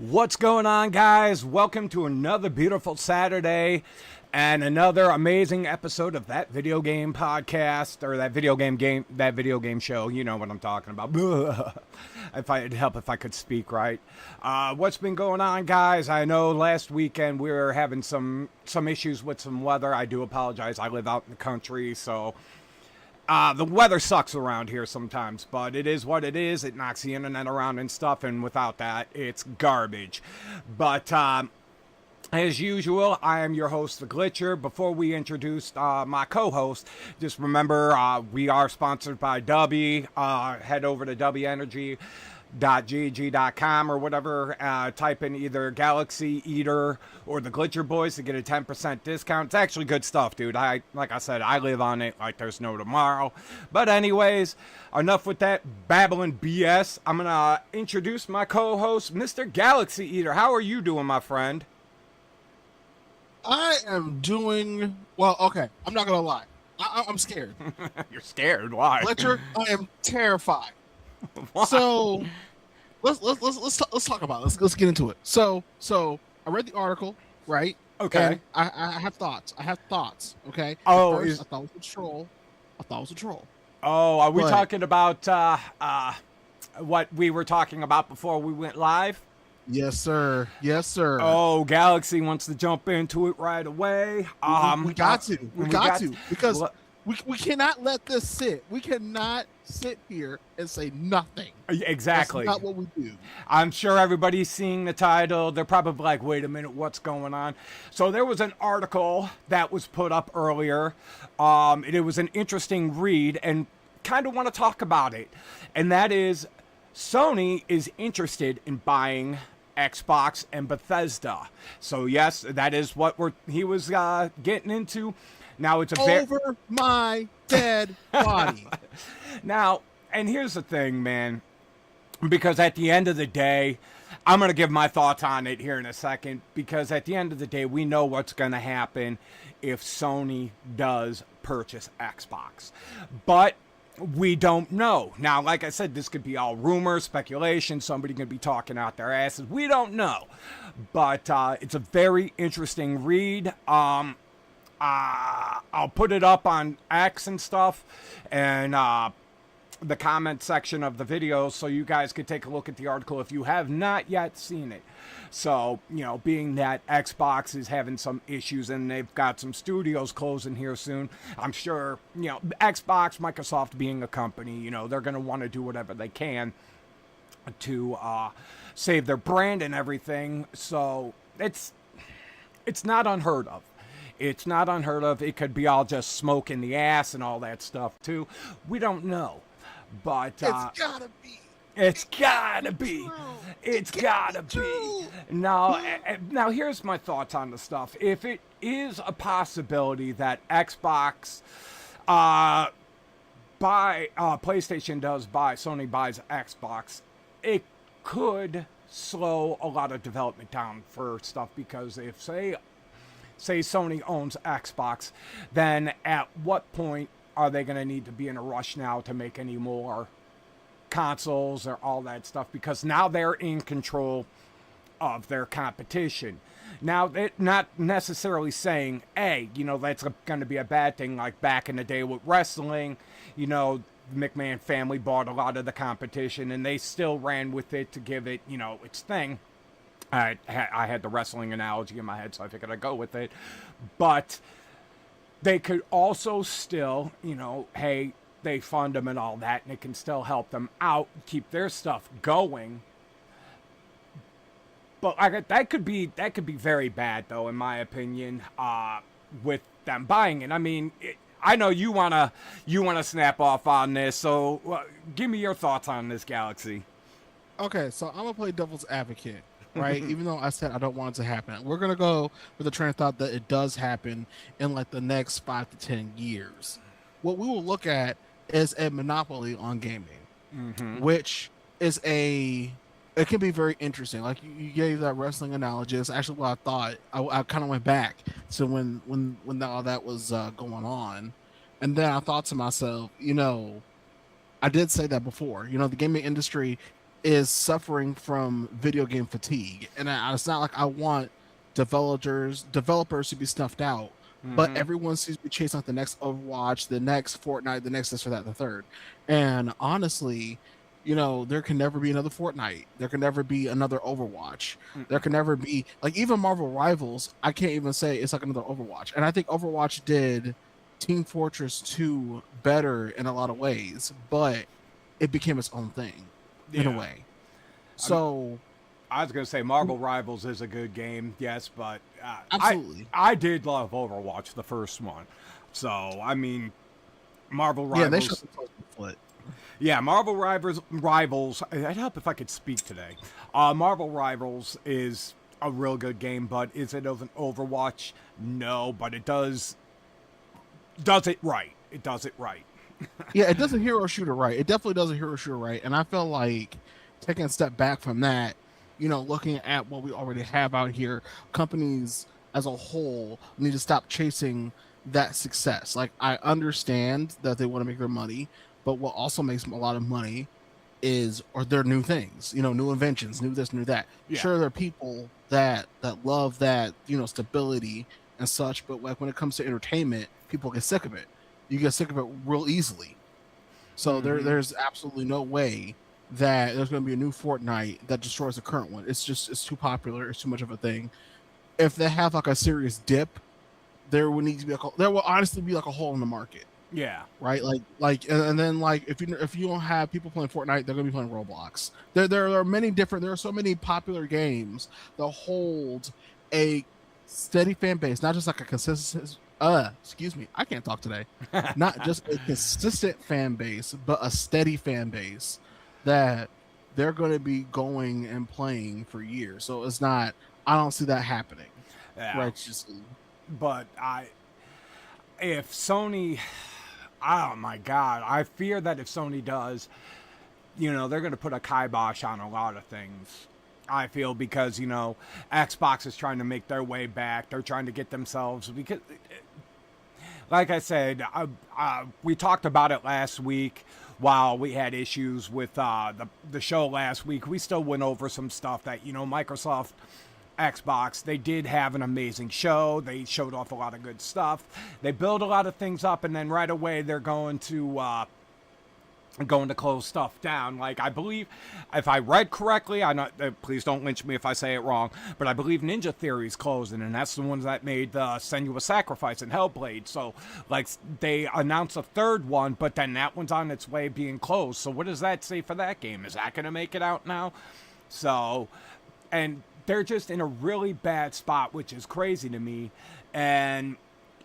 What's going on, guys? Welcome to another beautiful Saturday and another amazing episode of that video game podcast or that video game show. You know what I'm talking about. It'd help if I could speak right. What's been going on, guys? I know last weekend we were having some issues with some weather. I do apologize. I live out in the country, so the weather sucks around here sometimes, but it is what it is. It knocks the internet around and stuff, and without that, it's garbage. But as usual, I am your host, The Glitcher. Before we introduce my co-host, just remember we are sponsored by W. Head over to WEnergy.gg.com or whatever. Type in either Galaxy Eater or the Glitcher Boys to get a 10% discount. It's actually good stuff, dude. Like I said, I live on it like there's no tomorrow. But anyways, enough with that babbling BS. I'm going to introduce my co-host, Mr. Galaxy Eater. How are you doing, my friend? I am doing well. Okay, I'm not gonna lie. I'm scared. You're scared? Why? Glitcher, I am terrified. Why? So let's talk about it. Let's get into it. So I read the article, right? Okay. And I have thoughts. Okay. Oh, first, I thought it was a troll. Oh, are we talking about what we were talking about before we went live? Yes, sir. Oh, Galaxy wants to jump into it right away. We got to because we cannot let this sit. We cannot sit here and say nothing. Exactly. That's not what we do. I'm sure everybody's seeing the title. They're probably like, wait a minute, what's going on? So there was an article that was put up earlier. It was an interesting read and kind of want to talk about it. And that is Sony is interested in buying Xbox and Bethesda. So yes, that is what he was getting into. Now it's over my dead body. Now, and here's the thing, man, because at the end of the day, I'm going to give my thoughts on it here in a second, because at the end of the day, we know what's going to happen if Sony does purchase Xbox. But we don't know. Now, like I said, this could be all rumor, speculation. Somebody could be talking out their asses. We don't know. But it's a very interesting read. I'll put it up on X and stuff and the comment section of the video so you guys could take a look at the article if you have not yet seen it. So, being that Xbox is having some issues and they've got some studios closing here soon, I'm sure, Xbox, Microsoft being a company, they're going to want to do whatever they can to save their brand and everything. So it's not unheard of. It's not unheard of. It could be all just smoke in the ass and all that stuff too. We don't know. But it's gotta be. It's gotta be. It's gotta be. Now here's my thoughts on the stuff. If it is a possibility that Xbox Sony buys Xbox, it could slow a lot of development down for stuff, because if say Sony owns Xbox, then at what point are they going to need to be in a rush now to make any more consoles or all that stuff? Because now they're in control of their competition. Now, they're not necessarily saying, hey, that's going to be a bad thing. Like back in the day with wrestling, the McMahon family bought a lot of the competition and they still ran with it to give it, its thing. I had the wrestling analogy in my head, so I figured I'd go with it. But they could also still, hey, they fund them and all that, and it can still help them out, keep their stuff going. But that could be very bad, though, in my opinion, with them buying it. I mean, I know you wanna snap off on this, so give me your thoughts on this, Galaxy. Okay, so I'm gonna play devil's advocate. Right, even though I said I don't want it to happen, we're gonna go with the train of thought that it does happen in like the next 5 to 10 years. What we will look at is a monopoly on gaming, which is it can be very interesting. Like you gave that wrestling analogy. It's actually what I thought. I kind of went back to when all that was going on, and then I thought to myself, I did say that before. The gaming industry is suffering from video game fatigue, and it's not like I want developers to be snuffed out, but everyone seems to be chasing like the next Overwatch, the next Fortnite, the next this or that, the third. And honestly, there can never be another Fortnite. There can never be another Overwatch. There can never be like even Marvel Rivals. I can't even say it's like another Overwatch. And I think Overwatch did Team Fortress 2 better in a lot of ways, but it became its own thing in a way. So I was going to say Marvel Rivals is a good game, yes, but absolutely, I did love Overwatch, the first one. So I mean, Marvel Rivals. Yeah, they shut the foot. Yeah, Marvel Rivals. I'd help if I could speak today. Marvel Rivals is a real good game, but is it an Overwatch? No, but it does it right. It does it right. Yeah, it does a hero shooter right. It definitely does a hero shooter right. And I feel like taking a step back from that, looking at what we already have out here, companies as a whole need to stop chasing that success. Like, I understand that they want to make their money, but what also makes them a lot of money are their new things, new inventions, new this, new that. Yeah. Sure, there are people that love that, stability and such, but like when it comes to entertainment, people get sick of it. You get sick of it real easily. So there's absolutely no way that there's going to be a new Fortnite that destroys the current one. It's too popular. It's too much of a thing. If they have like a serious dip, there will honestly be like a hole in the market. Yeah. Right. And then like if you don't have people playing Fortnite, they're going to be playing Roblox. There are so many popular games that hold a steady fan base, not just like a consistent. Excuse me, I can't talk today. Not just a consistent fan base, but a steady fan base that they're going to be going and playing for years. So I don't see that happening. Yeah. Righteously. But if Sony, oh my God, I fear that if Sony does, they're going to put a kibosh on a lot of things. I feel because, Xbox is trying to make their way back. They're trying to get themselves, because, like I said, we talked about it last week while we had issues with the show last week. We still went over some stuff that, Microsoft, Xbox, they did have an amazing show. They showed off a lot of good stuff. They build a lot of things up, and then right away they're going to close stuff down. Like, I believe, if I read correctly, please don't lynch me if I say it wrong, but I believe Ninja Theory's closing, and that's the ones that made Senua's Sacrifice and Hellblade. So, like, they announced a third one, but then that one's on its way being closed. So what does that say for that game? Is that going to make it out now? So, and they're just in a really bad spot, which is crazy to me. And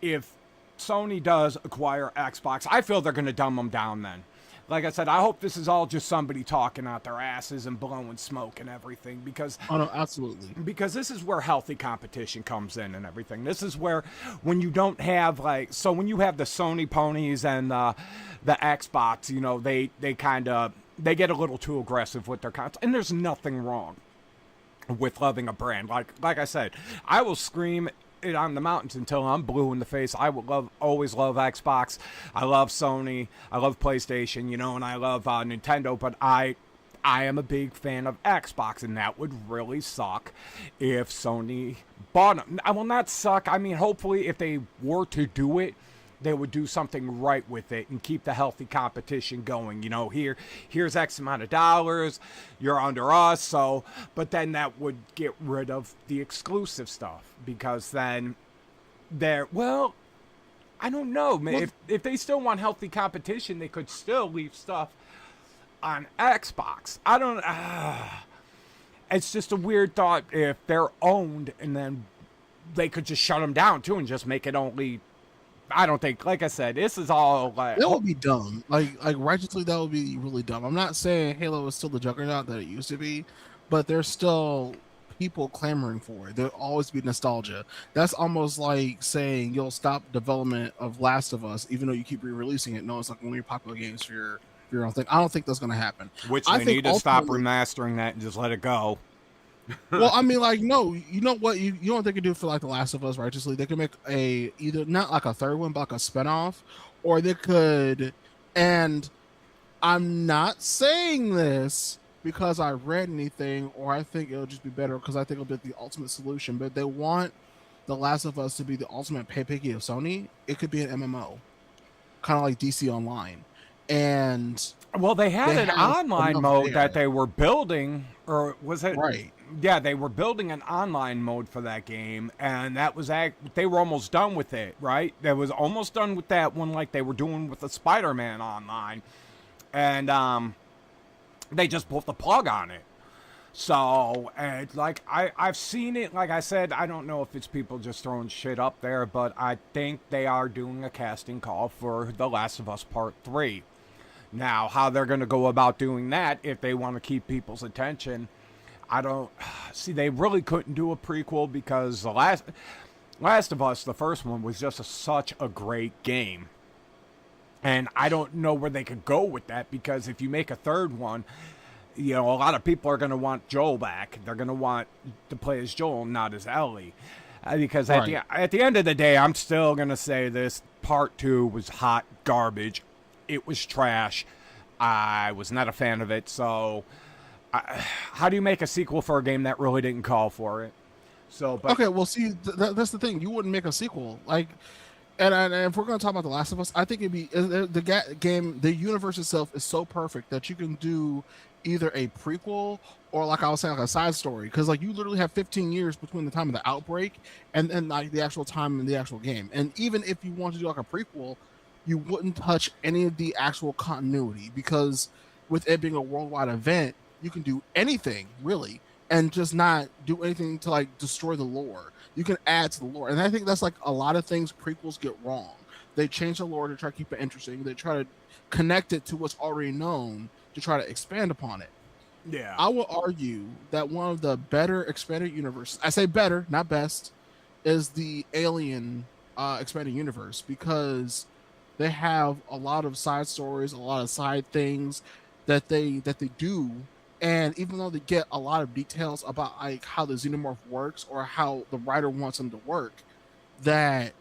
if Sony does acquire Xbox, I feel they're going to dumb them down then. Like I said, I hope this is all just somebody talking out their asses and blowing smoke and everything, because no, absolutely, because this is where healthy competition comes in and everything. This is where, when you don't have when you have the Sony ponies and the Xbox, they get a little too aggressive with their content, and there's nothing wrong with loving a brand. Like I said, I will scream it on the mountains until I'm blue in the face. I will always love Xbox. I love Sony. I love PlayStation, and I love Nintendo, but I am a big fan of Xbox, and that would really suck if Sony bought them. I will not suck. I mean, hopefully if they were to do it, they would do something right with it and keep the healthy competition going. Here's X amount of dollars, you're under us. So, but then that would get rid of the exclusive stuff, because then I don't know, man. If they still want healthy competition, they could still leave stuff on Xbox. I don't. It's just a weird thought if they're owned, and then they could just shut them down too and just make it only. I don't think, like I said, this is all like... That would be dumb. Like righteously, that would be really dumb. I'm not saying Halo is still the juggernaut that it used to be, but there's still people clamoring for it. There'll always be nostalgia. That's almost like saying you'll stop development of Last of Us, even though you keep re-releasing it. No, it's like one of your popular games for your own thing. I don't think that's going to happen. Which they need to stop remastering that and just let it go. Well, I mean, like, no, you know what? You know what they could do for like The Last of Us righteously? They could make either not like a third one, but like a spinoff, or they could. And I'm not saying this because I read anything, or I think it'll just be better because I think it'll be the ultimate solution. But they want The Last of Us to be the ultimate pay-per-view of Sony. It could be an MMO, kind of like DC Online, and Well, they had they an have online enough mode there. that they were building, or was it? Right. Yeah, they were building an online mode for that game, and that was they were almost done with it, right? They was almost done with that one, like they were doing with the Spider-Man online, and they just pulled the plug on it. So, and like I've seen it. Like I said, I don't know if it's people just throwing shit up there, but I think they are doing a casting call for The Last of Us Part 3. Now, how they're going to go about doing that, if they want to keep people's attention, I don't see. They really couldn't do a prequel because the Last of Us, the first one, was just such a great game, and I don't know where they could go with that, because if you make a third one, you know, a lot of people are going to want Joel back. They're going to want to play as Joel, not as Ellie. Because at the end of the day, I'm still going to say this. Part 2 was hot garbage. It was trash. I was not a fan of it. So, how do you make a sequel for a game that really didn't call for it? So, but Okay, well, see, that's the thing. You wouldn't make a sequel. Like, and if we're going to talk about The Last of Us, I think it'd be game, the universe itself is so perfect that you can do either a prequel or, like I was saying, like a side story, because like you literally have 15 years between the time of the outbreak and then like the actual time in the actual game. And even if you want to do like a prequel, you wouldn't touch any of the actual continuity, because with it being a worldwide event, you can do anything really and just not do anything to like destroy the lore. You can add to the lore, and I think that's like a lot of things prequels get wrong. They change the lore to try to keep it interesting. They try to connect it to what's already known to try to expand upon it. yeah, I will argue that one of the better expanded universes, I say better, not best, is the Alien expanded universe, because they have a lot of side stories, a lot of side things that they do, and even though they get a lot of details about like how the xenomorph works or how the writer wants them to work, that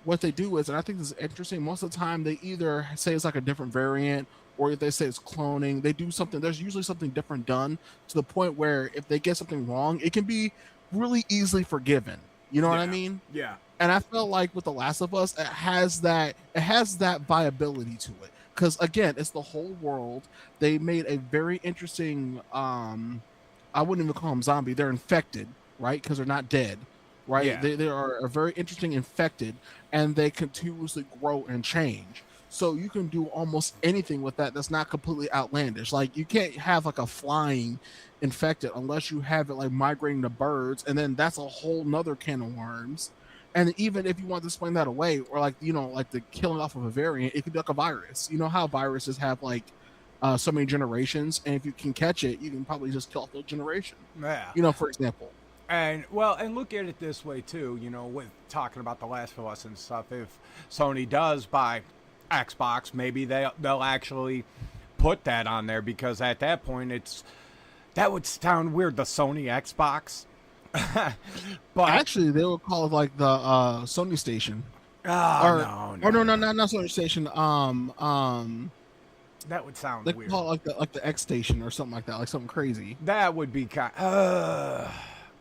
what they do is, and I think this is interesting, most of the time they either say it's like a different variant, or if they say it's cloning, they do something. There's usually something different done, to the point where if they get something wrong, it can be really easily forgiven. You know what I mean? yeah. And I feel like with The Last of Us, it has that viability to it. Because again, it's the whole world. They made a very interesting I wouldn't even call them zombie. They're infected, right? Because they're not dead, right? Yeah. They are a very interesting infected, and they continuously grow and change. So you can do almost anything with that that's not completely outlandish. Like you can't have like a flying infected unless you have it like migrating to birds, and then that's a whole nother can of worms. And even if you want to explain that away, or like, you know, like the killing off of a variant, it could be like a virus. You know how viruses have like so many generations, and if you can catch it, you can probably just kill off the generation. Yeah. You know, for example. And well, and look at it this way too. You know, with talking about The Last of Us and stuff, if Sony does buy Xbox, maybe they'll actually put that on there, because at that point that would sound weird, the Sony Xbox. But Actually, they would call it like the Sony Station. no, Not Sony Station. that would sound They weird. call it like the X Station or something like that, like something crazy. That would be kind. That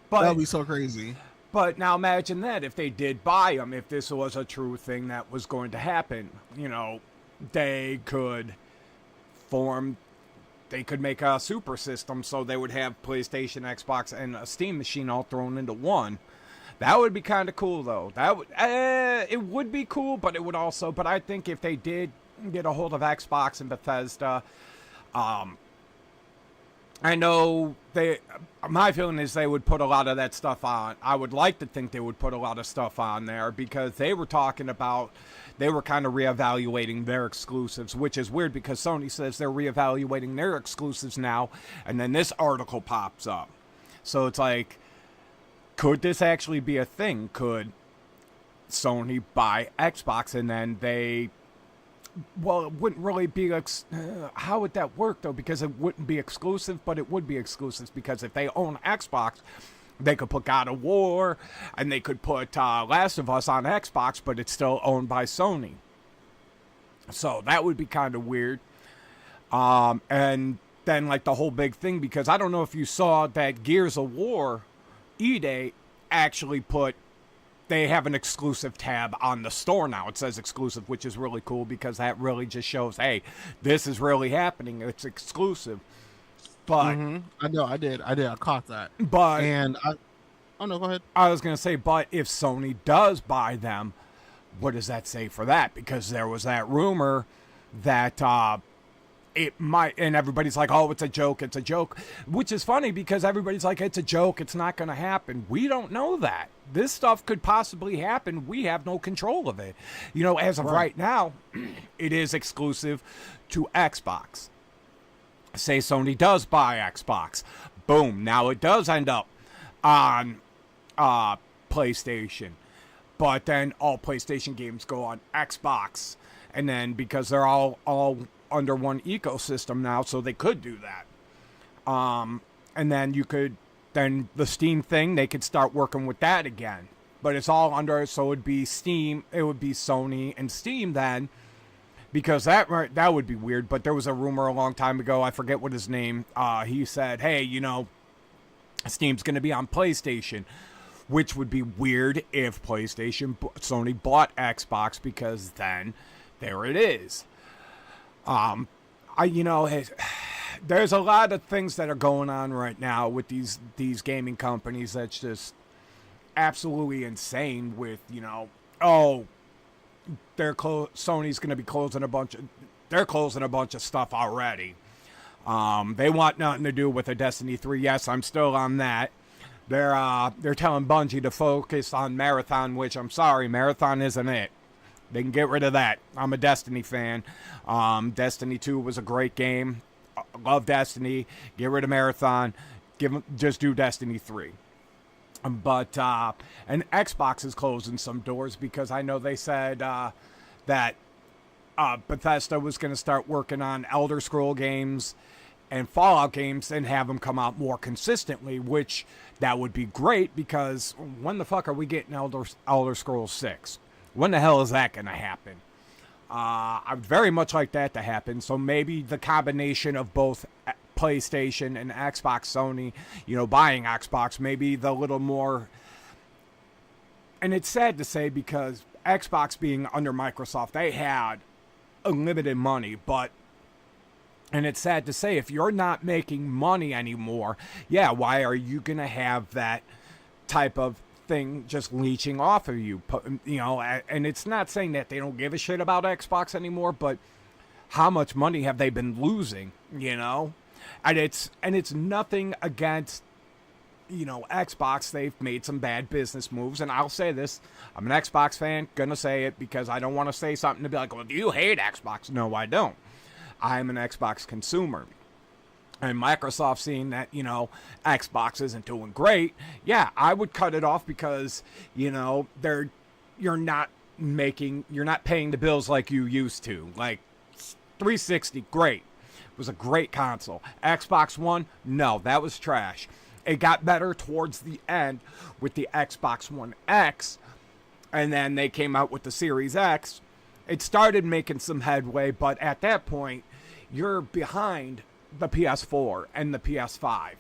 But would be so crazy. But now imagine that if they did buy them, if this was a true thing that was going to happen, you know, they could make a super system, so they would have PlayStation, Xbox, and a Steam machine all thrown into one. That would be kind of cool, though. It would be cool, but it would also, but I think if they did get a hold of Xbox and Bethesda, I know my feeling is they would put a lot of that stuff on. I would like to think they would put a lot of stuff on there, because they were talking about, they were kind of reevaluating their exclusives, which is weird because Sony says they're reevaluating their exclusives now, and then this article pops up. So it's like, could this actually be a thing? Could Sony buy Xbox and then well, it wouldn't really be, how would that work, though? Because it wouldn't be exclusive, but it would be exclusive, because if they own Xbox, they could put God of War, and they could put Last of Us on Xbox, but it's still owned by Sony. So that would be kind of weird. And then like the whole big thing, because I don't know if you saw that Gears of War E-Day actually they have an exclusive tab on the store now. It says exclusive, which is really cool because that really just shows, hey, this is really happening. It's exclusive. But I know, I did. I caught that. But oh no, go ahead. I was gonna say, but if Sony does buy them, what does that say for that? Because there was that rumor that it might, and everybody's like, oh, it's a joke, which is funny because everybody's like, it's a joke, it's not going to happen. We don't know that. This stuff could possibly happen. We have no control of it. As of right now, it is exclusive to Xbox. Say Sony does buy Xbox. Boom. Now it does end up on PlayStation. But then all PlayStation games go on Xbox. And then because they're all under one ecosystem now, so they could do that. And then the Steam thing, they could start working with that again. But it's all under, so it would be Sony and Steam then, because that would be weird. But there was a rumor a long time ago, I forget what his name, he said, hey, Steam's going to be on PlayStation, which would be weird if Sony bought Xbox, because then there it is. There's a lot of things that are going on right now with these gaming companies that's just absolutely insane. With Sony's going to be closing they're closing a bunch of stuff already. They want nothing to do with a Destiny 3. Yes, I'm still on that. They're telling Bungie to focus on Marathon, which I'm sorry, Marathon isn't it. They can get rid of that. I'm a Destiny fan. Destiny 2 was a great game. Love Destiny. Get rid of Marathon. Just do Destiny 3. But and Xbox is closing some doors because I know they said that Bethesda was going to start working on Elder Scroll games and Fallout games and have them come out more consistently, which that would be great, because when the fuck are we getting Elder Scrolls 6? When the hell is that going to happen? I'd very much like that to happen. So maybe the combination of both PlayStation and Xbox, Sony, buying Xbox, maybe the little more. And it's sad to say, because Xbox being under Microsoft, they had unlimited money, and it's sad to say, if you're not making money anymore, why are you going to have that type of thing just leeching off of you? And it's not saying that they don't give a shit about Xbox anymore, but how much money have they been losing, And it's nothing against, Xbox. They've made some bad business moves, and I'll say this, I'm an Xbox fan, gonna say it, because I don't want to say something to be like, well, do you hate Xbox? No, I don't. I'm an Xbox consumer. And Microsoft seeing that, Xbox isn't doing great, I would cut it off, because, you're not paying the bills like you used to. Like 360, great. It was a great console. Xbox One, no, that was trash. It got better towards the end with the Xbox One X, and then they came out with the Series X. It started making some headway, but at that point, you're behind the PS4 and the PS5.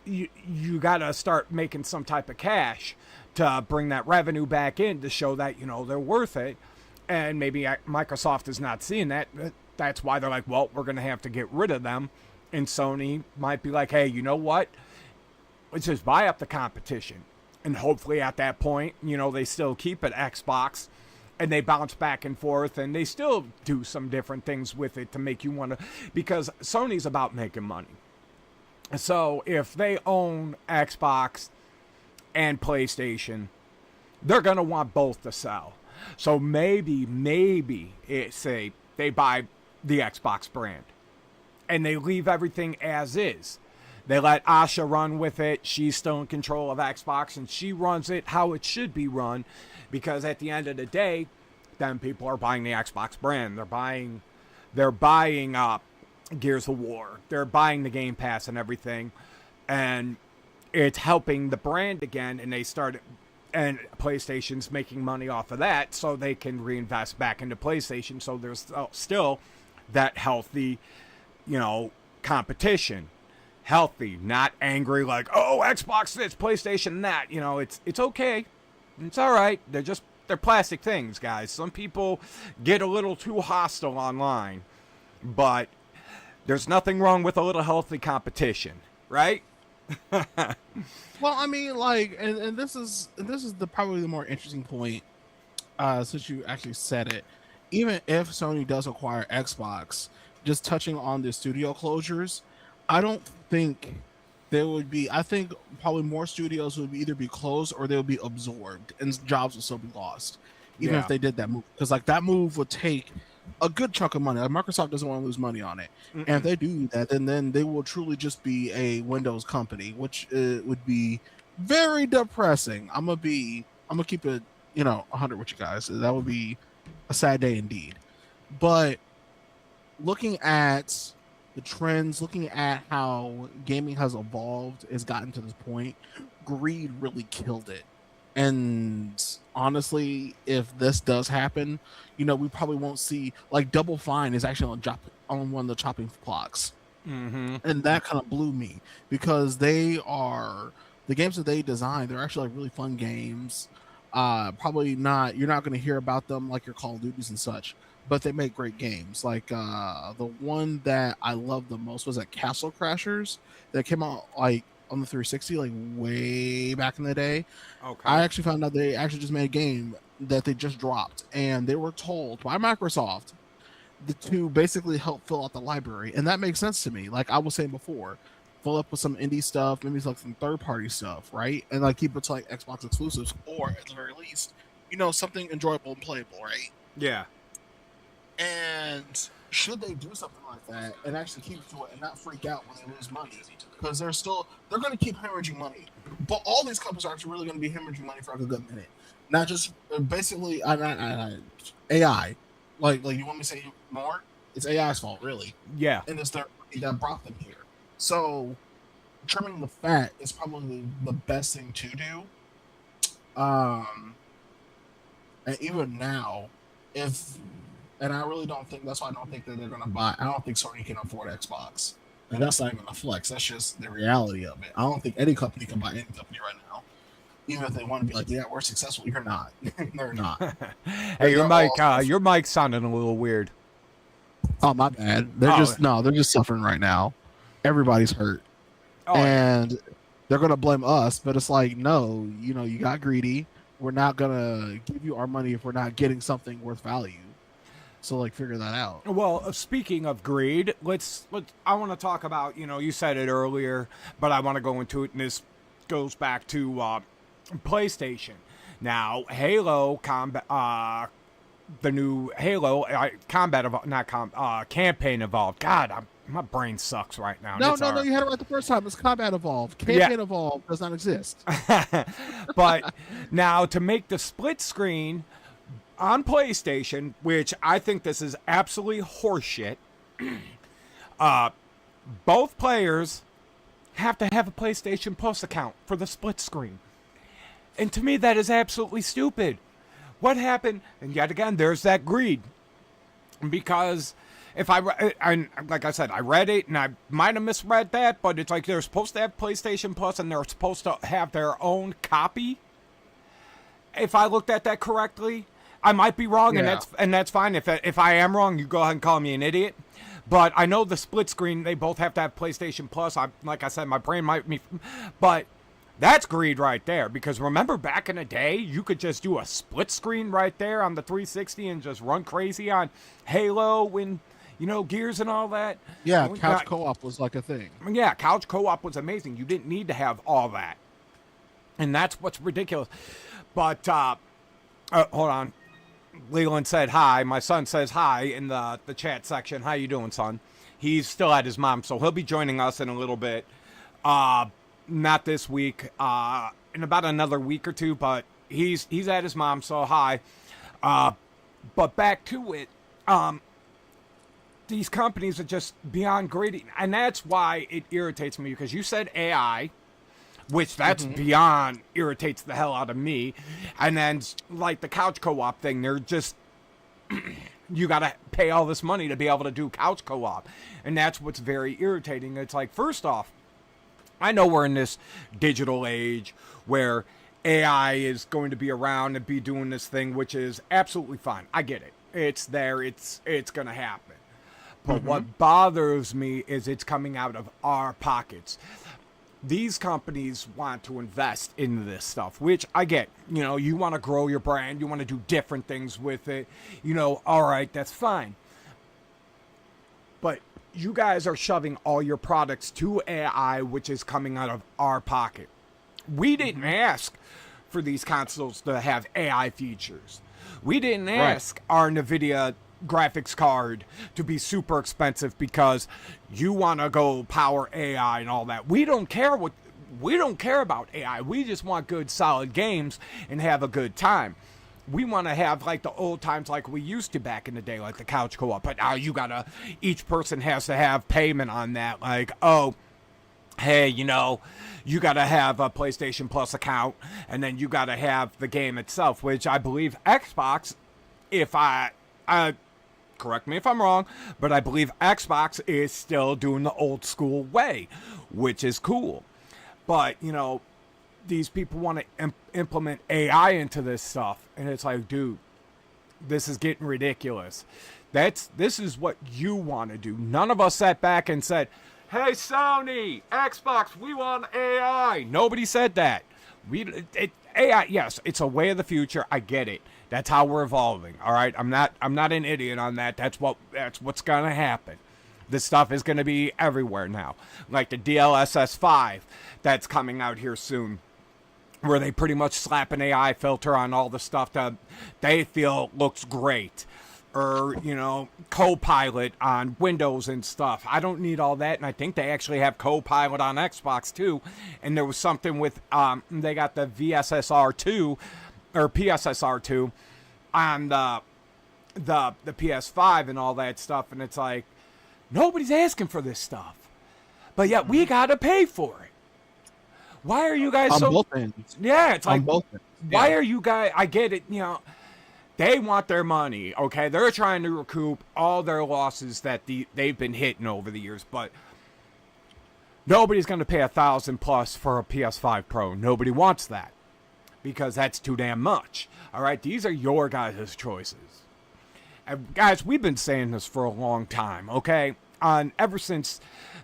You got to start making some type of cash to bring that revenue back in, to show that, they're worth it. And maybe Microsoft is not seeing that. That's why they're like, well, we're going to have to get rid of them. And Sony might be like, hey, you know what? Let's just buy up the competition. And hopefully at that point, they still keep it Xbox, and they bounce back and forth, and they still do some different things with it to make you want to, because Sony's about making money. So if they own Xbox and PlayStation, they're going to want both to sell. So maybe say they buy the Xbox brand and they leave everything as is. They let Asha run with it. She's still in control of Xbox, and she runs it how it should be run, because at the end of the day, then people are buying the Xbox brand. They're buying Gears of War. They're buying the Game Pass and everything, and it's helping the brand again. And PlayStation's making money off of that, so they can reinvest back into PlayStation. So there's still that healthy, competition. Healthy, not angry like, oh, Xbox this, PlayStation that. It's okay. It's all right. They're plastic things, guys. Some people get a little too hostile online, but there's nothing wrong with a little healthy competition, right? Well, I mean, and this is probably the more interesting point, since you actually said it. Even if Sony does acquire Xbox, just touching on the studio closures, I don't think there would be. I think probably more studios would either be closed or they would be absorbed, and jobs would still be lost, even if they did that move. Because that move would take a good chunk of money. Microsoft doesn't want to lose money on it, and if they do that, then they will truly just be a Windows company, which would be very depressing. I'm gonna keep it 100 with you guys. That would be a sad day indeed. But looking at the trends, looking at how gaming has evolved, has gotten to this point, greed really killed it. And honestly, if this does happen, we probably won't see Double Fine is actually on one of the chopping blocks. Mm-hmm. And that kind of blew me because the games that they designed, they're actually really fun games. Probably not, you're not going to hear about them like your Call of Duties and such, but they make great games. The one that I loved the most was Castle Crashers that came out on the 360 way back in the day. Okay. I actually found out they actually just made a game that they just dropped, and they were told by Microsoft to basically help fill out the library, and that makes sense to me. Like I was saying before, fill up with some indie stuff, maybe some third-party stuff, right? And keep it to Xbox exclusives, or at the very least, something enjoyable and playable, right? Yeah. And should they do something like that and actually keep to it and not freak out when they lose money, because they're going to keep hemorrhaging money. But all these companies are actually really going to be hemorrhaging money for a good minute, not just basically AI. Like you want me to say more? It's AI's fault, really. Yeah. And it's that brought them here. So trimming the fat is probably the best thing to do. And even now, and I really don't think, that's why I don't think that they're going to buy. I don't think Sony can afford Xbox. And that's not even a flex. That's just the reality of it. I don't think any company can buy any company right now. Even if they want to be yeah, we're successful. You're not. They're not. Hey, your mic's sounding a little weird. Oh, my bad. They're just suffering right now. Everybody's hurt. Oh, and they're going to blame us, but it's no, you got greedy. We're not going to give you our money if we're not getting something worth value. So figure that out. Well, speaking of greed, I want to talk about, you said it earlier, but I want to go into it, and this goes back to PlayStation. Now, Halo Combat, the new Halo Campaign Evolved. God, my brain sucks right now. No, you had it right the first time. It's Combat Evolved. Campaign Evolved does not exist. But now to make the split screen on PlayStation, which I think this is absolutely horseshit, both players have to have a PlayStation Plus account for the split screen. And to me, that is absolutely stupid. What happened? And yet again, there's that greed. Because like I said, I read it, and I might have misread that, but it's they're supposed to have PlayStation Plus, and they're supposed to have their own copy. If I looked at that correctly, I might be wrong, and that's fine. If I am wrong, you go ahead and call me an idiot. But I know the split screen, they both have to have PlayStation Plus. Like I said, my brain might be... But that's greed right there. Because remember back in the day, you could just do a split screen right there on the 360 and just run crazy on Halo and, Gears and all that. Yeah, couch co-op was a thing. Yeah, couch co-op was amazing. You didn't need to have all that. And that's what's ridiculous. But, hold on. Leland said hi. My son says hi in the chat section. How you doing, son? He's still at his mom, so he'll be joining us in a little bit. Not this week. In about another week or two, but he's at his mom, so hi. But back to it. These companies are just beyond greedy, and that's why it irritates me, because you said AI, which that's beyond irritates the hell out of me. And then the couch co-op thing, they're just you got to pay all this money to be able to do couch co-op. And that's what's very irritating. It's like, first off, I know we're in this digital age where AI is going to be around and be doing this thing, which is absolutely fine. I get it. It's there. It's going to happen. But what bothers me is it's coming out of our pockets. These companies want to invest into this stuff, which I get. You know, you want to grow your brand. You want to do different things with it. You know, all right, that's fine. But you guys are shoving all your products to AI, which is coming out of our pocket. We didn't ask for these consoles to have AI features. We didn't ask our NVIDIA graphics card to be super expensive because you want to go power AI and all that. We don't care about AI. We just want good solid games and have a good time. We want to have like the old times like we used to back in the day, like the couch co-op. But now each person has to have payment on that. Like, oh, hey, you know, you got to have a PlayStation Plus account, and then you got to have the game itself, which I believe Xbox, correct me if I'm wrong, but I believe Xbox is still doing the old school way, which is cool. But, you know, these people want to implement AI into this stuff, and it's like, dude, this is getting ridiculous. This is what you want to do. None of us sat back and said, hey, Sony, Xbox, we want AI. Nobody said that. AI, yes, it's a way of the future. I get it. That's how we're evolving. All right, I'm not an idiot on that. That's what's gonna happen. This stuff is gonna be everywhere now. Like the DLSS 5 that's coming out here soon, where they pretty much slap an AI filter on all the stuff that they feel looks great. Or, you know, Copilot on Windows and stuff. I don't need all that, and I think they actually have Copilot on Xbox too. And there was something with they got the VSSR 2 or PSSR 2 on the PS5 and all that stuff, and it's like nobody's asking for this stuff, but yet we gotta pay for it. Why are you guys on both ends? Yeah, it's like both ends. Why are you guys? I get it, you know. They want their money, okay? They're trying to recoup all their losses that they've been hitting over the years, but nobody's going to pay $1,000+ for a PS5 Pro. Nobody wants that because that's too damn much. All right, these are your guys' choices. And guys, we've been saying this for a long time, okay? Ever since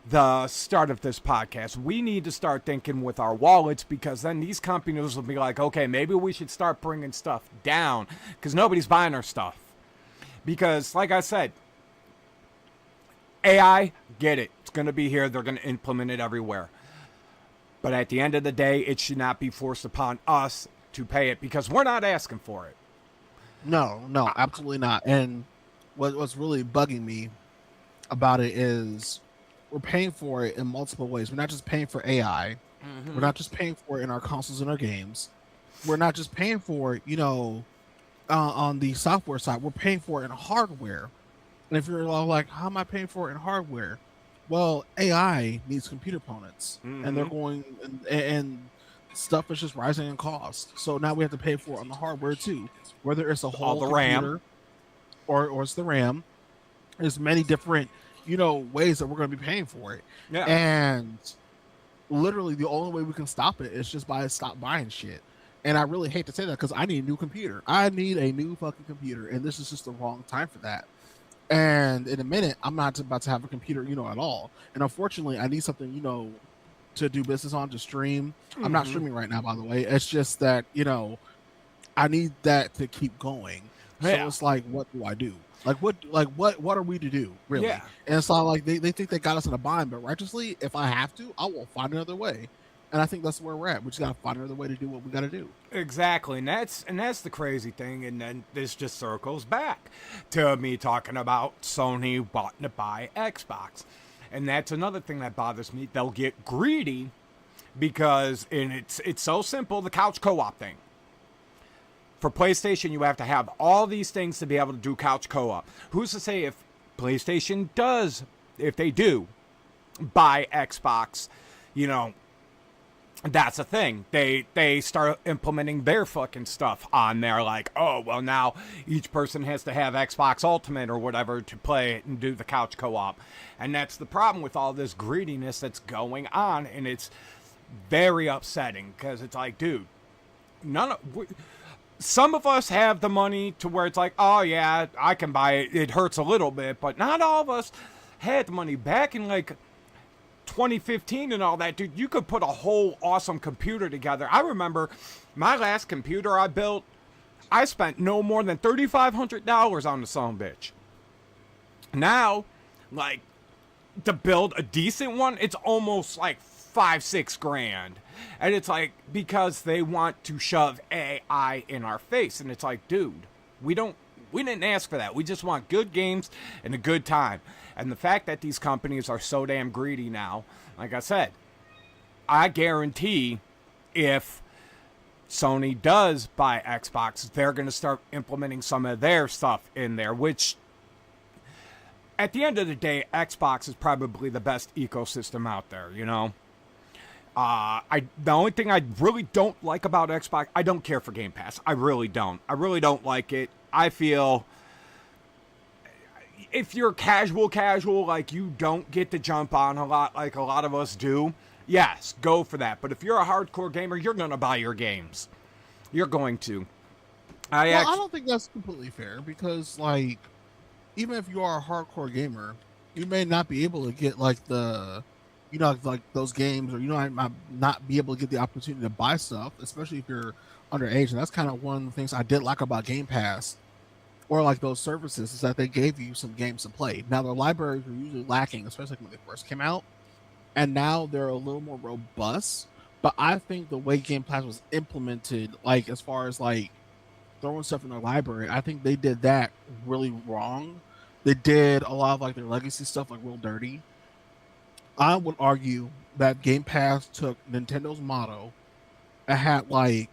the start of this podcast, we need to start thinking with our wallets, because then these companies will be like, okay, maybe we should start bringing stuff down because nobody's buying our stuff. Because, like I said, AI, get it. It's going to be here. They're going to implement it everywhere. But at the end of the day, it should not be forced upon us to pay it because we're not asking for it. No, absolutely not. And what's really bugging me about it is we're paying for it in multiple ways. We're not just paying for AI. We're not just paying for it in our consoles and our games. We're not just paying for it, you know, on the software side. We're paying for it in hardware. And if you're all like, how am I paying for it in hardware? Well, AI needs computer components, and they're going and stuff is just rising in cost. So now we have to pay for it on the hardware too, whether it's a whole computer or it's the RAM. There's many different, you know, ways that we're going to be paying for it. Yeah. And literally the only way we can stop it is just by stop buying shit. And I really hate to say that because I need a new computer. I need a new fucking computer, and this is just the wrong time for that. And in a minute, I'm not about to have a computer, you know, at all. And unfortunately, I need something, you know, to do business on, to stream. I'm not streaming right now, by the way. It's just that, you know, I need that to keep going. So it's like, what do I do? What are we to do, really? Yeah. And it's not like they think they got us in a bind, but righteously, if I have to, I will find another way. And I think that's where we're at. We just got to find another way to do what we got to do. Exactly. And that's the crazy thing. And then this just circles back to me talking about Sony wanting to buy Xbox. And that's another thing that bothers me. They'll get greedy because, and it's so simple, the couch co-op thing. For PlayStation, you have to have all these things to be able to do couch co-op. Who's to say if PlayStation does, if they do buy Xbox, you know, that's the thing. They start implementing their fucking stuff on there, like, oh well, now each person has to have Xbox Ultimate or whatever to play it and do the couch co-op, and that's the problem with all this greediness that's going on, and it's very upsetting because it's like, dude, some of us have the money to where it's like, oh yeah, I can buy it. It hurts a little bit, but not all of us had the money back in like 2015 and all that, dude. You could put a whole awesome computer together. I remember my last computer I built, I spent no more than $3,500 on the son of a bitch. Now, like, to build a decent one, it's almost like 5-6 grand. And it's like, because they want to shove AI in our face. And it's like, dude, we didn't ask for that. We just want good games and a good time. And the fact that these companies are so damn greedy now, like I said, I guarantee if Sony does buy Xbox, they're going to start implementing some of their stuff in there, which at the end of the day, Xbox is probably the best ecosystem out there, you know? The only thing I really don't like about Xbox, I don't care for Game Pass. I really don't. I really don't like it. I feel if you're casual, like you don't get to jump on a lot like a lot of us do, yes, go for that. But if you're a hardcore gamer, you're going to buy your games. You're going to. I don't think that's completely fair because, like, even if you are a hardcore gamer, you may not be able to get, like, like those games, or, might not be able to get the opportunity to buy stuff, especially if you're underage. And that's kind of one of the things I did like about Game Pass or like those services is that they gave you some games to play. Now, the libraries were usually lacking, especially when they first came out. And now they're a little more robust. But I think the way Game Pass was implemented, like as far as like throwing stuff in their library, I think they did that really wrong. They did a lot of like their legacy stuff like real dirty. I would argue that Game Pass took Nintendo's motto and had like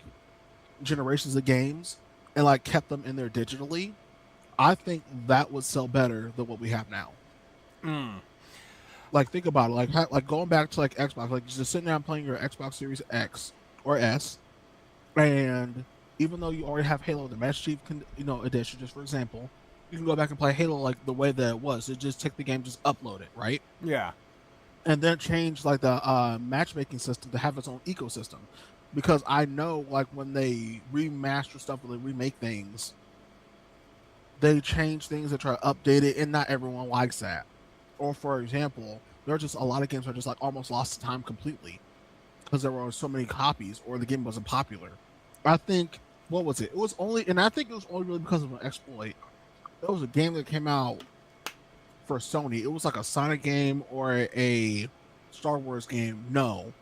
generations of games and like kept them in there digitally. I think that would sell better than what we have now. Like, think about it. Like going back to like Xbox, like just sitting down playing your Xbox Series X or S, and even though you already have Halo the Master Chief, edition, just for example, you can go back and play Halo like the way that it was. It just take the game, just upload it, right? Yeah. And then change like the matchmaking system to have its own ecosystem, because I know like when they remaster stuff or they remake things, they change things and try to update it, and not everyone likes that. Or for example, there are just a lot of games that are just like almost lost to time completely because there were so many copies or the game wasn't popular. I think what was it? It was only, and I think it was only really because of an exploit. There was a game that came out for Sony. It was like a Sonic game or a Star Wars game. No,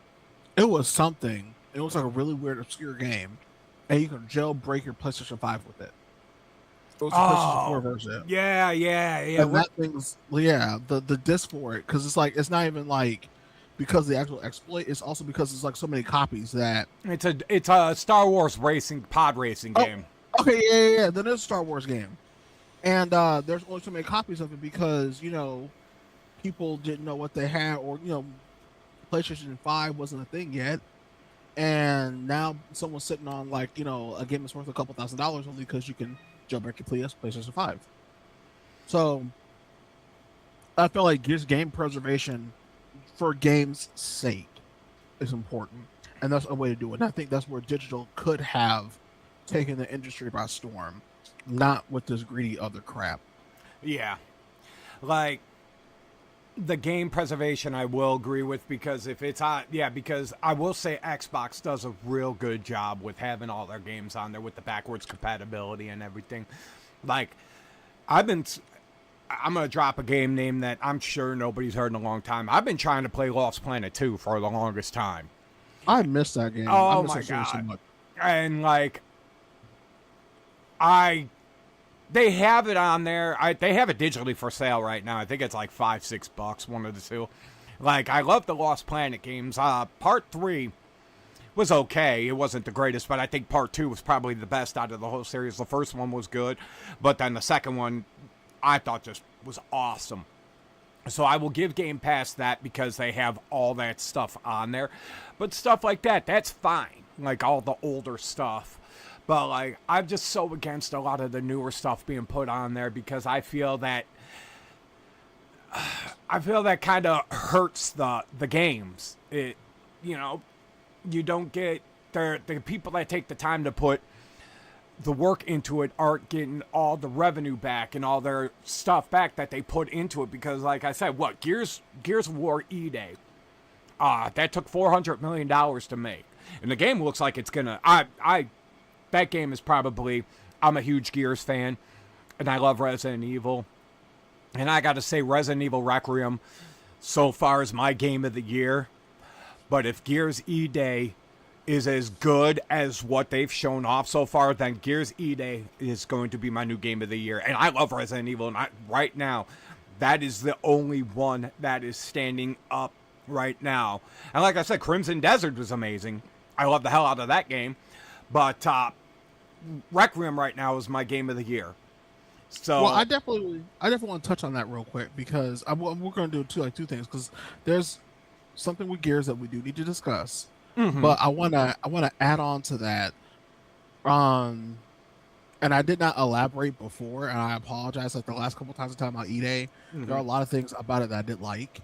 it was something. It was like a really weird, obscure game, and you could jailbreak your PlayStation 5 with it. It was a PlayStation 4 version. Yeah. And that thing's, the disc for it, because it's like, it's not even like because of the actual exploit, it's also because it's like so many copies that it's a Star Wars pod racing game. Okay, yeah. Then it's a Star Wars game, and there's only so many copies of it because people didn't know what they had, or PlayStation 5 wasn't a thing yet, and now someone's sitting on like a game that's worth a couple $1,000s only because you can jailbreak your PlayStation 5. So I feel like just game preservation for game's sake is important, and that's a way to do it. And I think that's where digital could have taken the industry by storm, not with this greedy other crap. Yeah, like the game preservation I will agree with, because if it's on, because I will say Xbox does a real good job with having all their games on there with the backwards compatibility and everything. Like, I'm going to drop a game name that I'm sure nobody's heard in a long time. I've been trying to play Lost Planet 2 for the longest time. I missed that game. Oh my God. So much. And like, they have it on there. They have it digitally for sale right now. I think it's like $5-6, one of the two. Like, I love the Lost Planet games. Part 3 was okay. It wasn't the greatest, but I think Part 2 was probably the best out of the whole series. The first one was good, but then the second one I thought just was awesome. So I will give Game Pass that because they have all that stuff on there. But stuff like that, that's fine. Like all the older stuff. But like I'm just so against a lot of the newer stuff being put on there because I feel that kind of hurts the games. It, you know, you don't get the people that take the time to put the work into it aren't getting all the revenue back and all their stuff back that they put into it because, like I said, what Gears of War E-Day, that took $400 million to make, and the game looks like it's gonna. That game is probably. I'm a huge Gears fan, and I love Resident Evil. And I got to say, Resident Evil Requiem so far is my game of the year. But if Gears E-Day is as good as what they've shown off so far, then Gears E-Day is going to be my new game of the year. And I love Resident Evil. And right now, that is the only one that is standing up right now. And like I said, Crimson Desert was amazing. I love the hell out of that game. But Requiem right now is my game of the year. So, well, I definitely want to touch on that real quick because we're going to do two things because there's something with Gears that we do need to discuss, but I want to add on to that, and I did not elaborate before, and I apologize. Like the last couple times I talked about E-Day, there are a lot of things about it that I didn't like.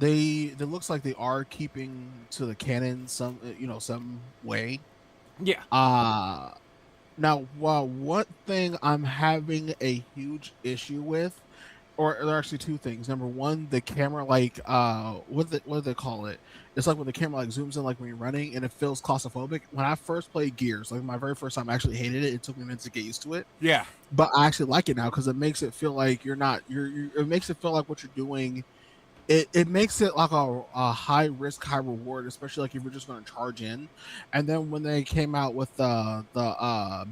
It looks like they are keeping to the canon some way. yeah. Now, one thing I'm having a huge issue with, or there are actually two things. Number one, the camera, like, what do they call it? It's like when the camera like zooms in, like when you're running, and it feels claustrophobic. When I first played Gears, like my very first time, I actually hated it. It took me a minute to get used to it. Yeah. But I actually like it now because it makes it feel like it makes it feel like what you're doing. It makes it like a high risk, high reward, especially like if you're just going to charge in. And then when they came out with the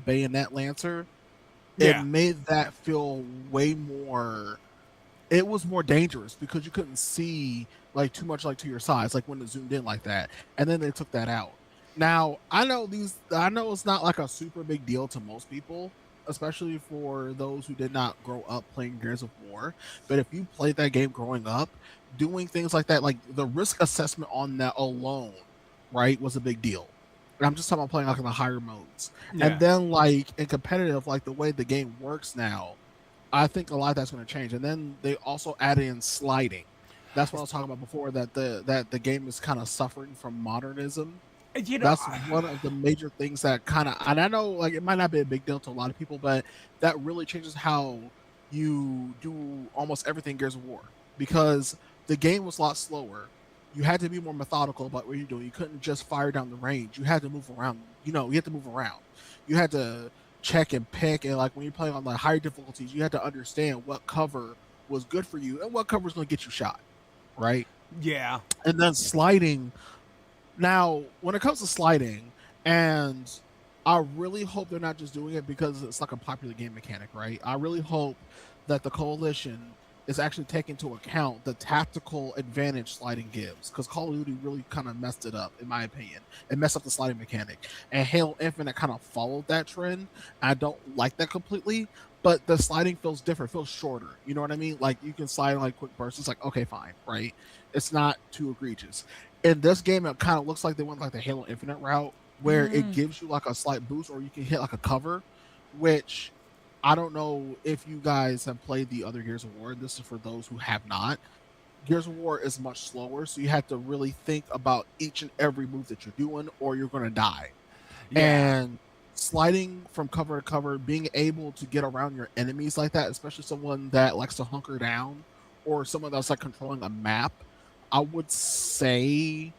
bayonet lancer, Yeah. it made that feel way more. It was more dangerous because you couldn't see like too much like to your sides, like when it zoomed in like that. And then they took that out. Now I know it's not like a super big deal to most people, especially for those who did not grow up playing Gears of War. But if you played that game growing up, doing things like that, like the risk assessment on that alone, right, was a big deal. And I'm just talking about playing like in the higher modes. Yeah. And then like in competitive, like the way the game works now, I think a lot of that's going to change. And then they also added in sliding. That's what I was talking about before, that the game is kind of suffering from modernism. That's one of the major things that kind of, and I know like it might not be a big deal to a lot of people, but that really changes how you do almost everything Gears of War, because the game was a lot slower. You had to be more methodical about what you're doing. You couldn't just fire down the range. You had to move around. You had to move around. You had to check and pick, and like when you're playing on the higher difficulties, you had to understand what cover was good for you and what cover is going to get you shot, right? Yeah. And then sliding. Now, when it comes to sliding, and I really hope they're not just doing it because it's like a popular game mechanic, right? I really hope that the Coalition is actually taking into account the tactical advantage sliding gives, because Call of Duty really kind of messed it up, in my opinion. It messed up the sliding mechanic, and Halo Infinite kind of followed that trend. I don't like that completely, but the sliding feels different, feels shorter. You know what I mean? Like you can slide in like quick bursts. It's like, okay, fine, right? It's not too egregious. In this game, it kind of looks like they went like the Halo Infinite route, where it gives you like a slight boost, or you can hit like a cover, which I don't know if you guys have played the other Gears of War. This is for those who have not. Gears of War is much slower, so you have to really think about each and every move that you're doing, or you're going to die. Yeah. And sliding from cover to cover, being able to get around your enemies like that, especially someone that likes to hunker down, or someone that's like controlling a map, I would say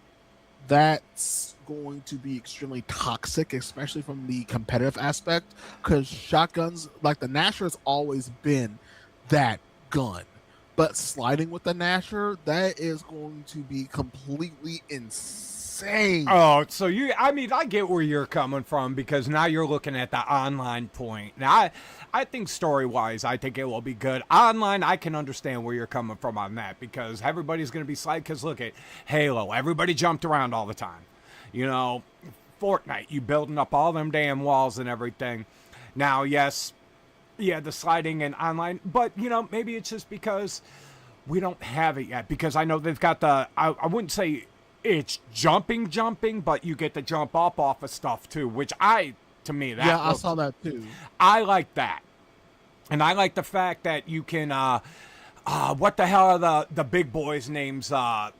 that's going to be extremely toxic, especially from the competitive aspect, because shotguns, like the Nasher, has always been that gun, but sliding with the Nasher, that is going to be completely insane. Oh, so I get where you're coming from, because now you're looking at the online point. Now, I think story-wise, I think it will be good. Online, I can understand where you're coming from on that, because everybody's going to be sliding, because look at Halo. Everybody jumped around all the time. Fortnite, you building up all them damn walls and everything. Now, yes, Yeah, the sliding and online. But, maybe it's just because we don't have it yet. Because I know they've got I wouldn't say it's jumping, but you get to jump up off of stuff too, which to me, Yeah, that I looks, saw that too. I like that. And I like the fact that you can, what the hell are the big boys' names? The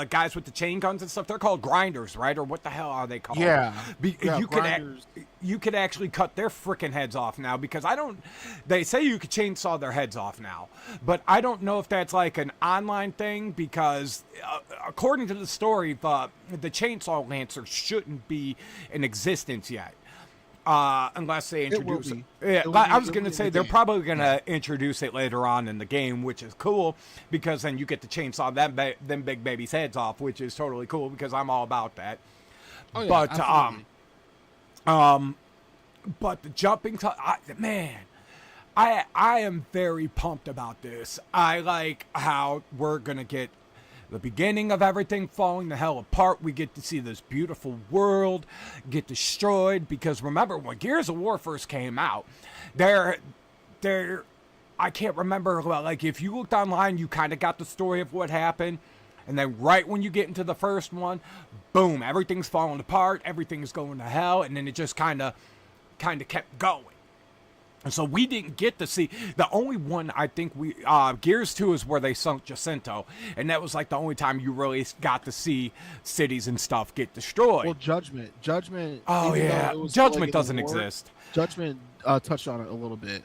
guys with the chain guns and stuff. They're called grinders, right? Or what the hell are they called? Yeah, yeah, You grinders. you could actually cut their freaking heads off now because I don't. They say you could chainsaw their heads off now, but I don't know if that's like an online thing because according to the story, the chainsaw lancer shouldn't be in existence yet. Unless they introduce it. Yeah, I was going to say they're probably going to introduce it later on in the game, which is cool because then you get to chainsaw them big babies' heads off, which is totally cool because I'm all about that. Oh yeah, But absolutely. but the jumping, man, I am very pumped about this. I like how we're going to get the beginning of everything falling the hell apart. We get to see this beautiful world get destroyed because remember when Gears of War first came out, there I can't remember, like if you looked online, you kind of got the story of what happened. And then right when you get into the first one, boom, everything's falling apart, everything's going to hell, and then it just kind of kept going. And so we didn't get to see the only one I think Gears 2 is where they sunk Jacinto, and that was like the only time you really got to see cities and stuff get destroyed. Well, Judgment. Oh even though yeah, it was Judgment like in the doesn't war, exist. Judgment touched on it a little bit.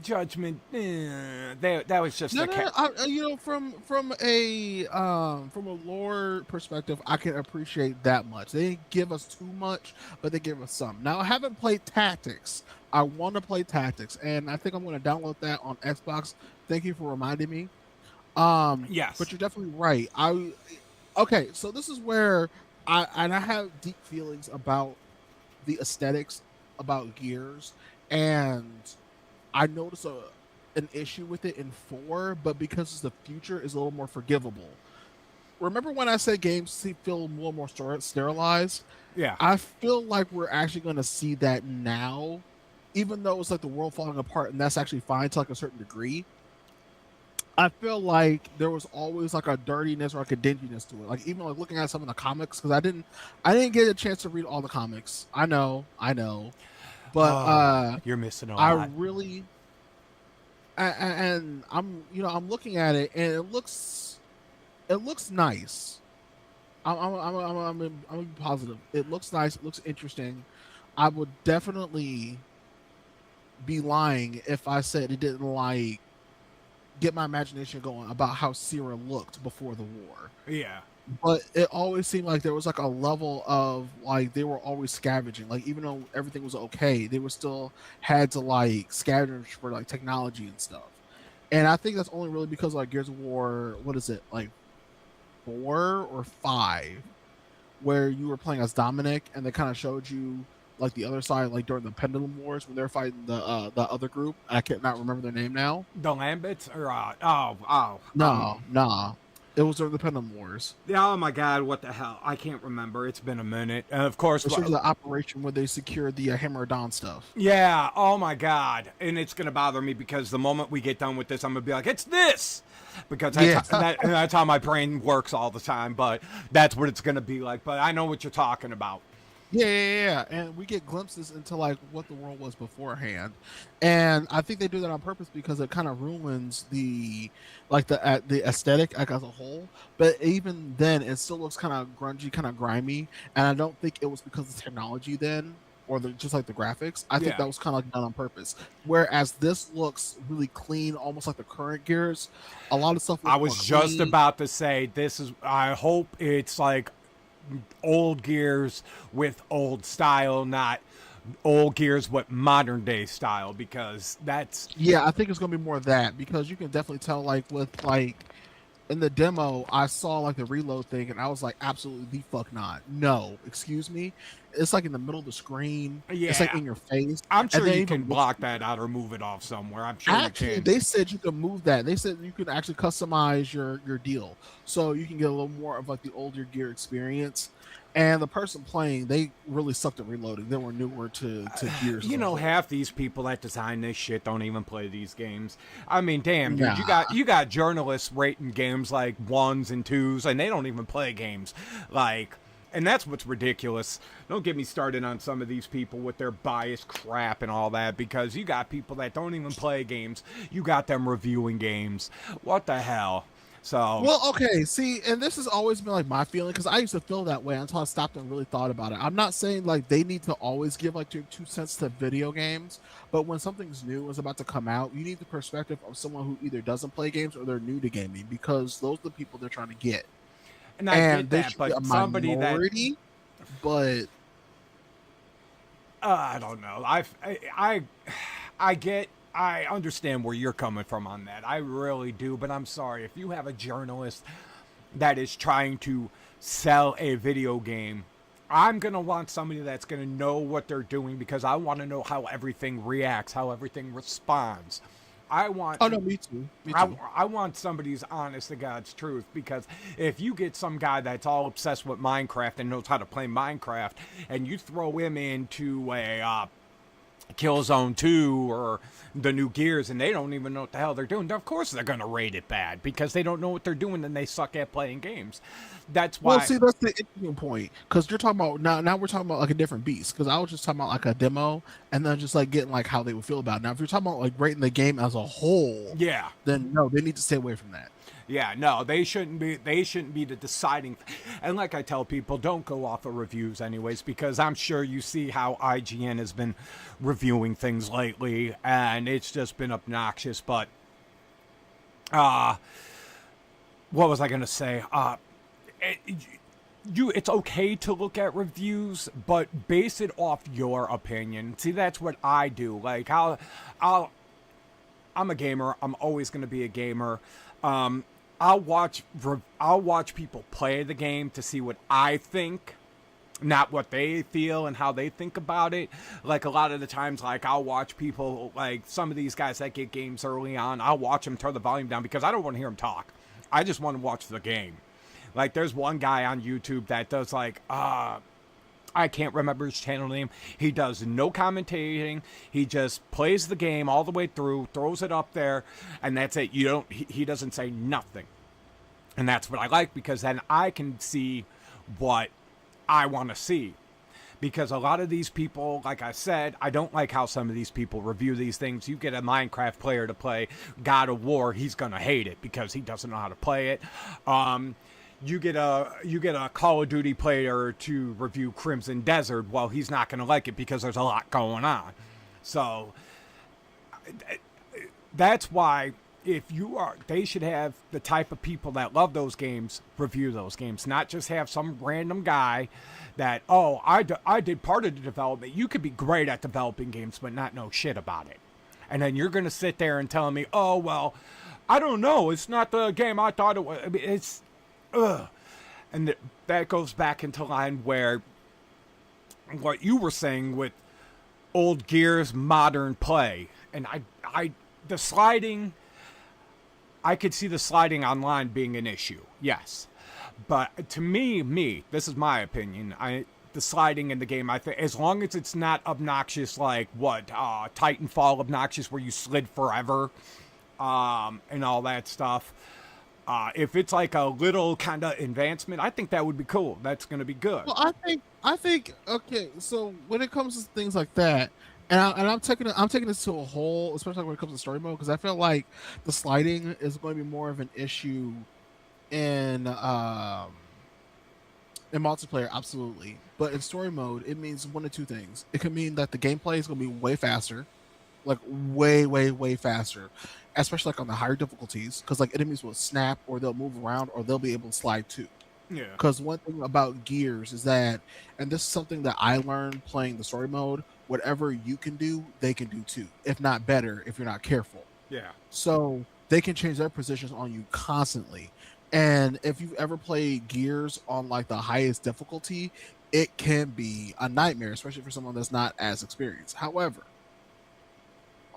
Judgment, that was just No, a no, no, from a lore perspective, I can appreciate that much. They didn't give us too much, but they gave us some. Now I haven't played Tactics. I want to play Tactics, and I think I'm going to download that on Xbox. Thank you for reminding me. Yes, but you're definitely right. Okay, so this is where I have deep feelings about the aesthetics about Gears, and I notice an issue with it in 4, but because it's the future, is a little more forgivable. Remember when I said games feel a little more sterilized? yeah. I feel like we're actually going to see that now, even though it's like the world falling apart, and that's actually fine to like a certain degree. I feel like there was always like a dirtiness or like a dinginess to it. Like even like looking at some of the comics, because I didn't get a chance to read all the comics. I know, but you're missing a I lot. really, and I'm looking at it and it looks nice. I'm gonna be positive. It looks nice. It looks interesting. I would definitely be lying if I said it didn't like get my imagination going about how Sierra looked before the war. Yeah. But it always seemed like there was like a level of like they were always scavenging. Like even though everything was okay, they were still had to like scavenge for like technology and stuff. And I think that's only really because like Gears of War, what is it, like 4 or 5, where you were playing as Dominic and they kind of showed you like the other side, like during the Pendulum Wars when they're fighting the other group. I can't not remember their name now. The Lambits or No. It was during the Pendulum Wars. Oh my God! What the hell? I can't remember. It's been a minute. And of course, It was the operation where they secured the Hammer of Dawn stuff. yeah. Oh my God! And it's gonna bother me because the moment we get done with this, I'm gonna be like, "It's this," because that's how my brain works all the time. But that's what it's gonna be like. But I know what you're talking about. Yeah. And we get glimpses into like what the world was beforehand, and I think they do that on purpose because it kind of ruins the aesthetic like, as a whole. But even then, it still looks kind of grungy, kind of grimy, and I don't think it was because of technology then, or just like the graphics. I think that was kind of like done on purpose. Whereas this looks really clean, almost like the current Gears. A lot of stuff. I was just about to say this is. I hope it's like old Gears with old style, not old Gears with modern day style, because that's I think it's gonna be more of that, because you can definitely tell like with like in the demo I saw like the reload thing and I was like absolutely the fuck not, no, excuse me. It's like in the middle of the screen. It's like Yeah. in your face. I'm And sure then you even can block that out or move it off somewhere. I'm sure you actually, can. they said you can move that. They said you can actually customize your deal, so you can get a little more of like the older gear experience. And the person playing, they really sucked at reloading. They were newer to gears as You a know, whole. half these people that design this shit don't even play these games. I mean, damn, dude, you Nah. got you got journalists rating games like ones and twos, and they don't even play games. Like, and that's what's ridiculous. Don't get me started on some of these people with their biased crap and all that, because you got people that don't even play games. You got them reviewing games. What the hell? So, Well, okay, see, and this has always been like my feeling because I used to feel that way until I stopped and really thought about it. I'm not saying like they need to always give like their 2 cents to video games, but when something's new is about to come out, you need the perspective of someone who either doesn't play games or they're new to gaming because those are the people they're trying to get. and I And get they that, should be a but somebody that minority, but I don't know. I get. I understand where you're coming from on that. I really do, but I'm sorry if you have a journalist that is trying to sell a video game. I'm gonna want somebody that's gonna know what they're doing because I want to know how everything reacts, how everything responds. I want oh no, me too, me I, too. I want somebody's honest to God's truth, because if you get some guy that's all obsessed with Minecraft and knows how to play Minecraft and you throw him into a Killzone 2 or the new Gears and they don't even know what the hell they're doing, of course they're going to rate it bad because they don't know what they're doing and they suck at playing games. That's Well, why. see, that's the interesting point because you're talking about now. Now we're talking about like a different beast. Because I was just talking about like a demo, and then just like getting like how they would feel about it. Now, if you're talking about like rating the game as a whole, Yeah. then no, they need to stay away from that. Yeah, no, they shouldn't be. They shouldn't be the deciding. And like I tell people, don't go off of reviews, anyways, because I'm sure you see how IGN has been reviewing things lately, and it's just been obnoxious. But, what was I gonna say? It's okay to look at reviews, but base it off your opinion. See, that's what I do. Like, I'm a gamer. I'm always gonna be a gamer. I'll watch people play the game to see what I think, not what they feel and how they think about it. Like a lot of the times, like I'll watch people, like some of these guys that get games early on, I'll watch them turn the volume down because I don't want to hear them talk. I just want to watch the game. Like there's one guy on YouTube that does like I can't remember his channel name. He does no commentating. He just plays the game all the way through, throws it up there, and that's it. You don't. He doesn't say nothing, and that's what I like because then I can see what I want to see. Because a lot of these people, like I said, I don't like how some of these people review these things. You get a Minecraft player to play God of War, he's gonna hate it because he doesn't know how to play it. You get a Call of Duty player to review Crimson Desert. Well, he's not going to like it because there's a lot going on. So that's why they should have the type of people that love those games review those games, not just have some random guy that I did part of the development. You could be great at developing games, but not know shit about it, and then you're going to sit there and tell me, oh well, I don't know, it's not the game I thought it was. I mean, it's ugh. And that goes back into line where what you were saying with old Gears modern play. And the sliding, I could see the sliding online being an issue. Yes. But to me, this is my opinion. The sliding in the game, I think, as long as it's not obnoxious like Titanfall obnoxious where you slid forever, and all that stuff. If it's like a little kind of advancement, I think that would be cool. That's going to be good. Well, I think okay. So when it comes to things like that, I'm taking this to a whole, especially when it comes to story mode, because I feel like the sliding is going to be more of an issue in multiplayer, absolutely. But in story mode, it means one of two things. It could mean that the gameplay is going to be way faster, like way faster, especially like on the higher difficulties, because like enemies will snap or they'll move around or they'll be able to slide too. Yeah. Because one thing about Gears is that, and this is something that I learned playing the story mode, whatever you can do, they can do too, if not better, if you're not careful. Yeah. So they can change their positions on you constantly. And if you've ever played Gears on like the highest difficulty, it can be a nightmare, especially for someone that's not as experienced. However,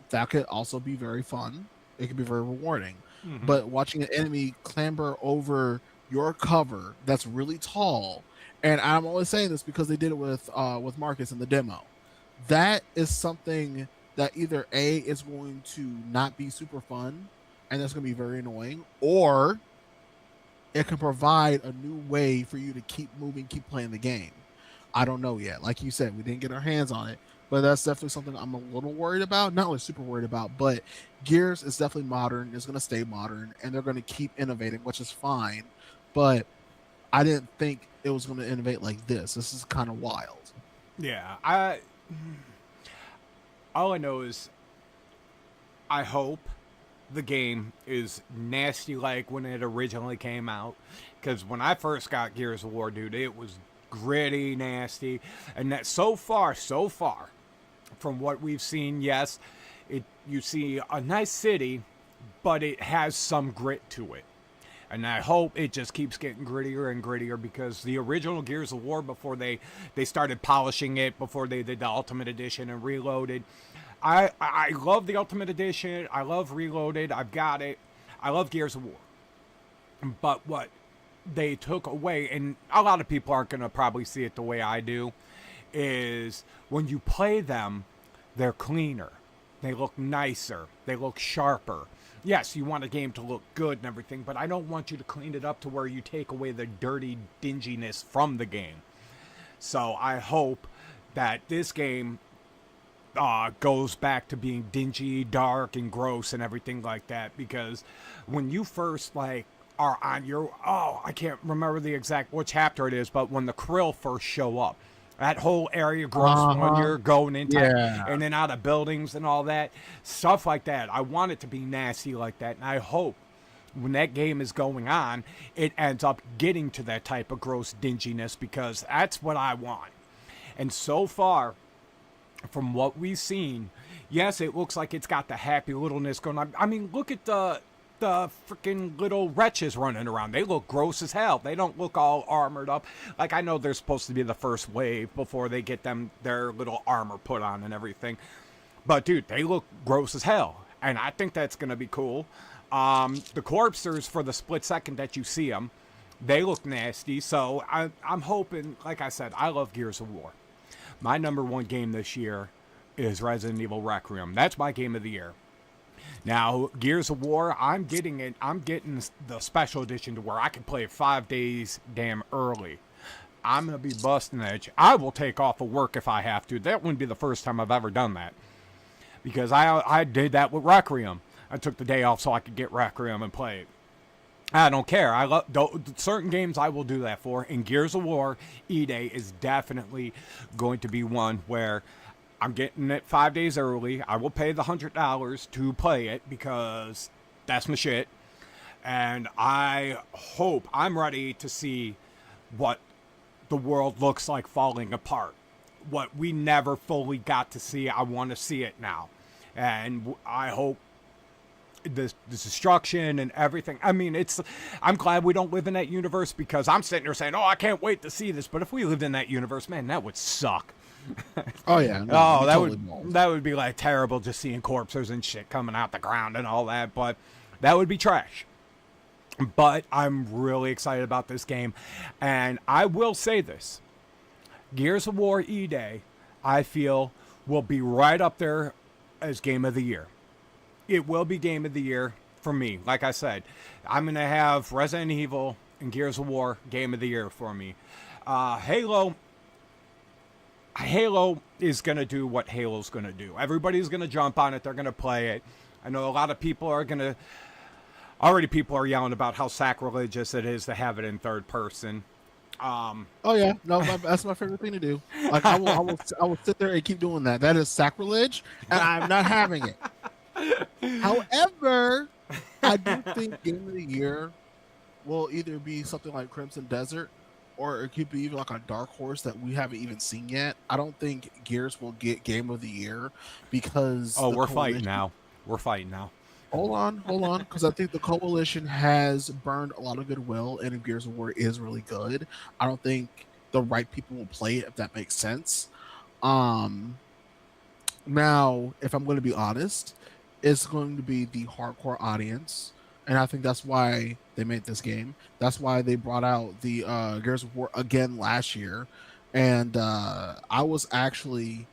that could also be very fun. It can be very rewarding. Mm-hmm. But watching an enemy clamber over your cover that's really tall, and I'm only saying this because they did it with Marcus in the demo. That is something that either A is going to not be super fun and that's going to be very annoying, or it can provide a new way for you to keep moving, keep playing the game. I don't know yet. Like you said, we didn't get our hands on it, but that's definitely something I'm a little worried about. Not really super worried about, but Gears is definitely modern. It's going to stay modern, and they're going to keep innovating, which is fine. But I didn't think it was going to innovate like this. This is kind of wild. Yeah, all I know is I hope the game is nasty like when it originally came out. Because when I first got Gears of War, dude, it was gritty, nasty, and that so far, from what we've seen, yes, you see a nice city, but it has some grit to it. And I hope it just keeps getting grittier and grittier, because the original Gears of War, before they started polishing it, before they did the Ultimate Edition and Reloaded, I love the Ultimate Edition. I love Reloaded. I've got it. I love Gears of War. But what they took away, and a lot of people aren't going to probably see it the way I do, is when you play them, they're cleaner. They look nicer. They look sharper. Yes, you want a game to look good and everything, but I don't want you to clean it up to where you take away the dirty dinginess from the game. So I hope that this game goes back to being dingy, dark, and gross and everything like that. Because when you first are on your I can't remember the exact what chapter it is, but when the krill first show up, that whole area grows when you're going into and then out of buildings and all that stuff like that. I want it to be nasty like that, and I hope when that game is going on, it ends up getting to that type of gross dinginess, because that's what I want. And so far, from what we've seen, yes, it looks like it's got the happy littleness going on. I mean, look at the freaking little wretches running around. They look gross as hell. They don't look all armored up. Like, I know they're supposed to be the first wave before they get their little armor put on and everything. But, dude, they look gross as hell. And I think that's going to be cool. The corpsers, for the split second that you see them, they look nasty. So I'm hoping, like I said, I love Gears of War. My number one game this year is Resident Evil Requiem. That's my game of the year. Now, Gears of War, I'm getting the special edition to where I can play it 5 days damn early. I'm going to be busting edge. I will take off of work if I have to. That wouldn't be the first time I've ever done that, because I did that with Requiem. I took the day off so I could get Requiem and play it. I don't care. I love certain games. I will do that for. And Gears of War E-Day is definitely going to be one where I'm getting it 5 days early. I will pay the $100 to play it, because that's my shit. And I hope I'm ready to see what the world looks like falling apart. What we never fully got to see, I want to see it now. And I hope the destruction and everything. I mean, I'm glad we don't live in that universe, because I'm sitting there saying, oh, I can't wait to see this. But if we lived in that universe, man, that would suck. Oh yeah. No, that would be like terrible, just seeing corpses and shit coming out the ground and all that. But that would be trash. But I'm really excited about this game. And I will say this. Gears of War E-Day, I feel, will be right up there as Game of the Year. It will be Game of the Year for me. Like I said, I'm going to have Resident Evil and Gears of War Game of the Year for me. Halo is going to do what Halo's going to do. Everybody's going to jump on it. They're going to play it. I know a lot of people are going to... Already people are yelling about how sacrilegious it is to have it in third person. Oh yeah, no, that's my favorite thing to do. Like I will sit there and keep doing that. That is sacrilege, and I'm not having it. However, I do think Game of the Year will either be something like Crimson Desert, or it could be even like a dark horse that we haven't even seen yet. I don't think Gears will get Game of the Year because we're fighting now. We're fighting now. hold on, because I think the coalition has burned a lot of goodwill, and if Gears of War is really good, I don't think the right people will play it, if that makes sense. Um, Now, if I'm going to be honest, it's going to be the hardcore audience, and I think that's why they made this game. That's why they brought out the Gears of War again last year, and I was actually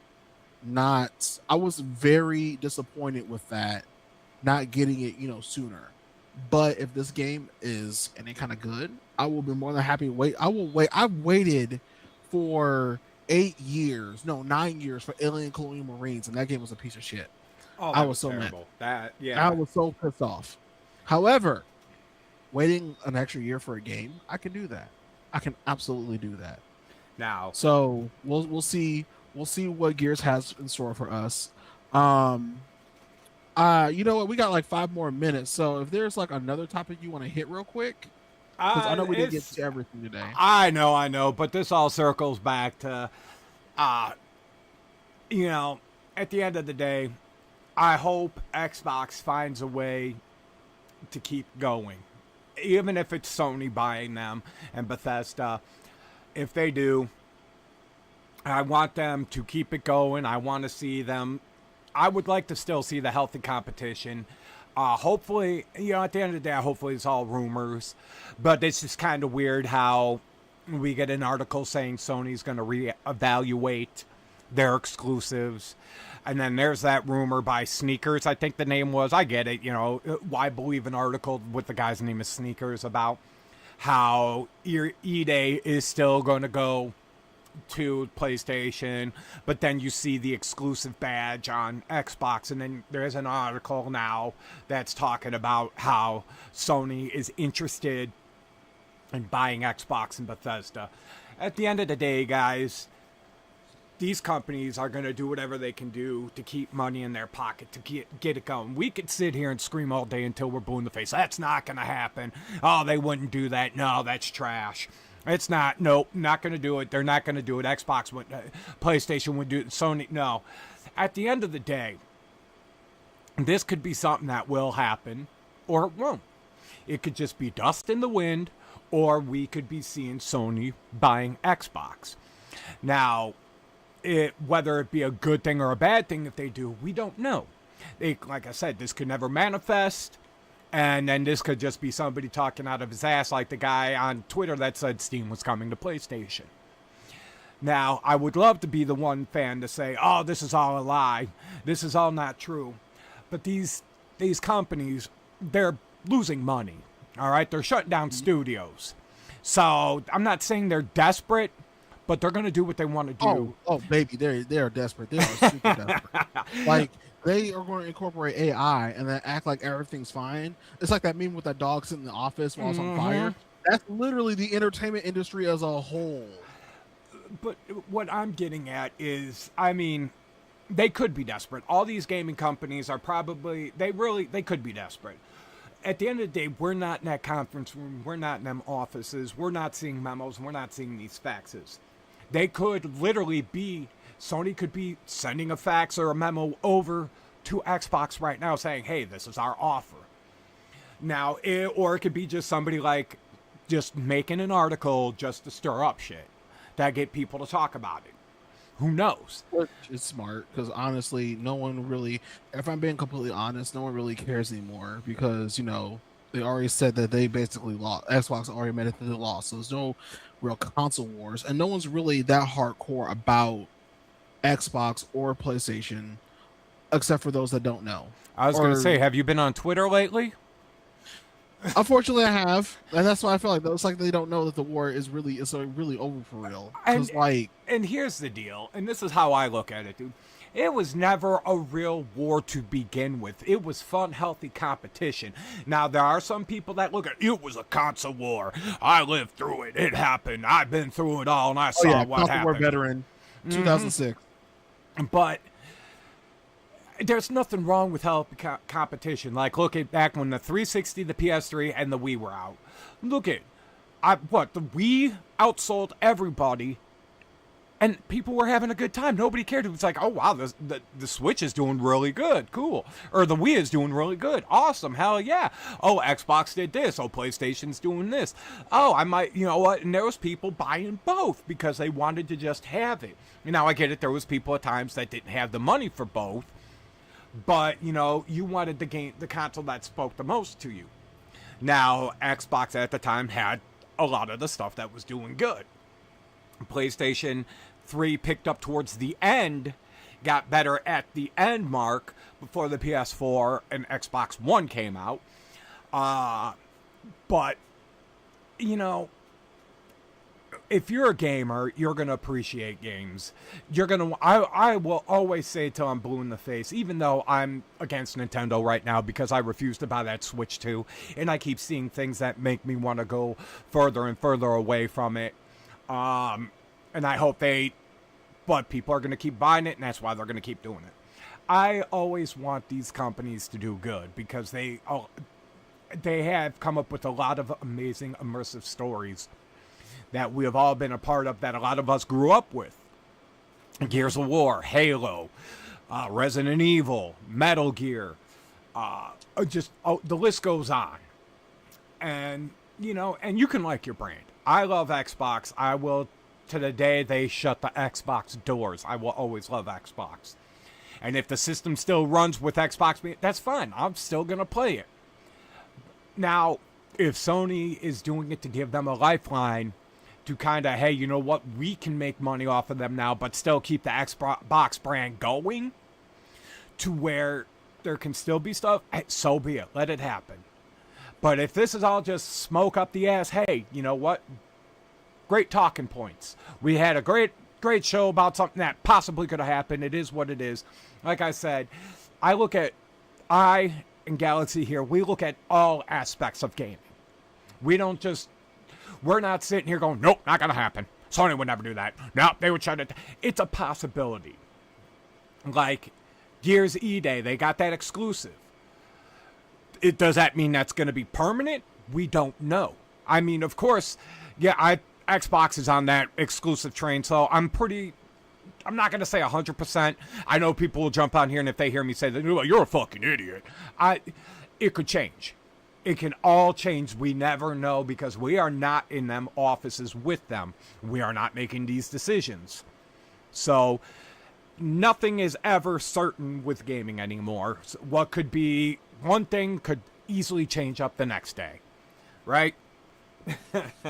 not. I was very disappointed with that, not getting it, sooner. But if this game is any kind of good, I will be more than happy to wait. I will wait. I've waited for 8 years, no, 9 years for Alien Colonial Marines, and that game was a piece of shit. Oh, I that was so terrible. mad. Yeah. I was so pissed off. However, waiting an extra year for a game, I can do that. I can absolutely do that. Now, So we'll see what Gears has in store for us. You know what? We got like 5 more minutes. So if there's like another topic you want to hit real quick, because I know we didn't get to everything today. I know, but this all circles back to, at the end of the day, I hope Xbox finds a way to keep going, even if it's Sony buying them and Bethesda. If they do, I want them to keep it going. I want to see them. I would like to still see the healthy competition. Hopefully, at the end of the day, hopefully it's all rumors. But it's just kind of weird how we get an article saying Sony's going to reevaluate their exclusives. And then there's that rumor by Sneakers, I think the name was. I get it, why believe an article with the guy's name is Sneakers about how EA is still going to go to PlayStation, but then you see the exclusive badge on Xbox, and then there's an article now that's talking about how Sony is interested in buying Xbox and Bethesda. At the end of the day, guys, these companies are going to do whatever they can do to keep money in their pocket, to get it going. We could sit here and scream all day until we're blue in the face. That's not going to happen. Oh, they wouldn't do that. No, that's trash. It's not. Nope, not going to do it. They're not going to do it. Xbox would, PlayStation would do it. Sony, no. At the end of the day, this could be something that will happen, or it won't. It could just be dust in the wind, or we could be seeing Sony buying Xbox. Now, whether it be a good thing or a bad thing if they do, we don't know. Like I said, this could never manifest. And then this could just be somebody talking out of his ass, like the guy on Twitter that said Steam was coming to PlayStation. Now, I would love to be the one fan to say, oh, this is all a lie. This is all not true. But these companies, they're losing money. All right? They're shutting down studios. So I'm not saying they're desperate, but they're going to do what they want to do. Oh, baby, they are desperate. They are super desperate. Like, they are going to incorporate AI and then act like everything's fine. It's like that meme with that dog sitting in the office while it's on fire. That's literally the entertainment industry as a whole. But what I'm getting at is, they could be desperate. All these gaming companies are probably, they could be desperate. At the end of the day, we're not in that conference room. We're not in them offices. We're not seeing memos. We're not seeing these faxes. They could literally be, Sony could be sending a fax or a memo over to Xbox right now saying, hey, this is our offer. Now, or it could be just somebody like just making an article just to stir up shit, that get people to talk about it. Who knows? It's smart because honestly, no one really, if I'm being completely honest, no one really cares anymore because, they already said that they basically lost. Xbox already admitted that they lost. So there's no real console wars. And no one's really that hardcore about Xbox or PlayStation, except for those that don't know. I was going to say, have you been on Twitter lately? Unfortunately, I have, and that's why I feel like it's like they don't know that the war is really over for real. And here's the deal, and this is how I look at it, dude. It was never a real war to begin with. It was fun, healthy competition. Now, there are some people that look at it was a console war. I lived through it. It happened. I've been through it all, and I saw what happened. War veteran, 2006. But there's nothing wrong with healthy competition. Like, look at back when the 360, the PS3, and the Wii were out. Look at the Wii outsold everybody And people were having a good time. Nobody cared. It was like, oh, wow, the Switch is doing really good. Cool. Or the Wii is doing really good. Awesome. Hell yeah. Oh, Xbox did this. Oh, PlayStation's doing this. Oh, I might, you know what? And there was people buying both because they wanted to just have it. Now, I get it. There was people at times that didn't have the money for both. But, you know, you wanted the console that spoke the most to you. Now, Xbox at the time had a lot of the stuff that was doing good. PlayStation 3 picked up towards the end, got better at the end mark before the PS4 and Xbox One came out. But, you know, if you're a gamer, you're going to appreciate games. I will always say till I'm blue in the face, even though I'm against Nintendo right now because I refuse to buy that Switch 2, and I keep seeing things that make me want to go further and further away from it. And I hope but people are going to keep buying it, and that's why they're going to keep doing it. I always want these companies to do good because they have come up with a lot of amazing immersive stories that we have all been a part of, that a lot of us grew up with. Gears of War, Halo, Resident Evil, Metal Gear, the list goes on. And, you know, and you can like your brand. I love Xbox. I will, to the day they shut the Xbox doors, I will always love Xbox. And if the system still runs with Xbox, that's fine. I'm still going to play it. Now, if Sony is doing it to give them a lifeline to kind of, hey, you know what, we can make money off of them now, but still keep the Xbox brand going to where there can still be stuff, so be it. Let it happen. But if this is all just smoke up the ass, hey, you know what? Great talking points. We had a great show about something that possibly could have happened. It is what it is. Like I said, I and Galaxy here, we look at all aspects of gaming. We're not sitting here going, nope, not going to happen. Sony would never do that. Nope, they would shut it down. It's a possibility. Like Gears E-Day, they got that exclusive. Does that mean that's going to be permanent? We don't know. I mean, of course, yeah, Xbox is on that exclusive train, so I'm not going to say 100%. I know people will jump on here, and if they hear me say that, you're a fucking idiot. It could change. It can all change. We never know because we are not in them offices with them. We are not making these decisions. So nothing is ever certain with gaming anymore. So what could be one thing could easily change up the next day. Right?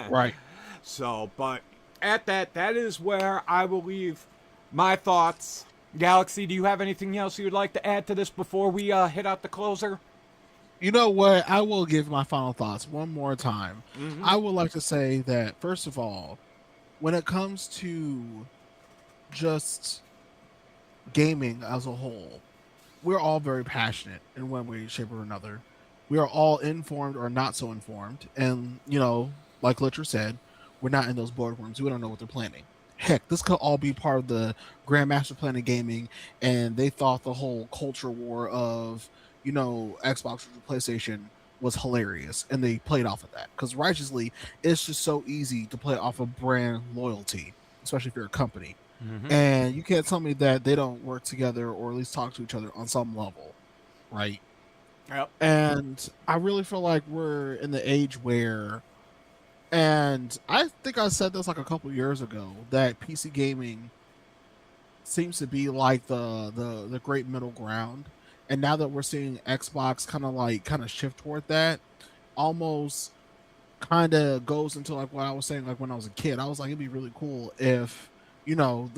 Right. So, but at that is where I will leave my thoughts. Galaxy, do you have anything else you would like to add to this before we hit out the closer? You know what? I will give my final thoughts one more time. Mm-hmm. I would like to say that, first of all, when it comes to just gaming as a whole, we're all very passionate in one way, shape, or another. We are all informed or not so informed. And, you know, like Litcher said, we're not in those boardrooms. We don't know what they're planning. Heck, this could all be part of the Grandmaster Plan of gaming, and they thought the whole culture war of, you know, Xbox versus PlayStation was hilarious, and they played off of that. Because righteously, it's just so easy to play off of brand loyalty, especially if you're a company. Mm-hmm. And you can't tell me that they don't work together or at least talk to each other on some level, right? Yep. And I really feel like we're in the age where, and I think I said this like a couple years ago, that PC gaming seems to be like the great middle ground. And now that we're seeing Xbox kind of shift toward that, almost kind of goes into like what I was saying, like when I was a kid. I was like, it'd be really cool if, you know,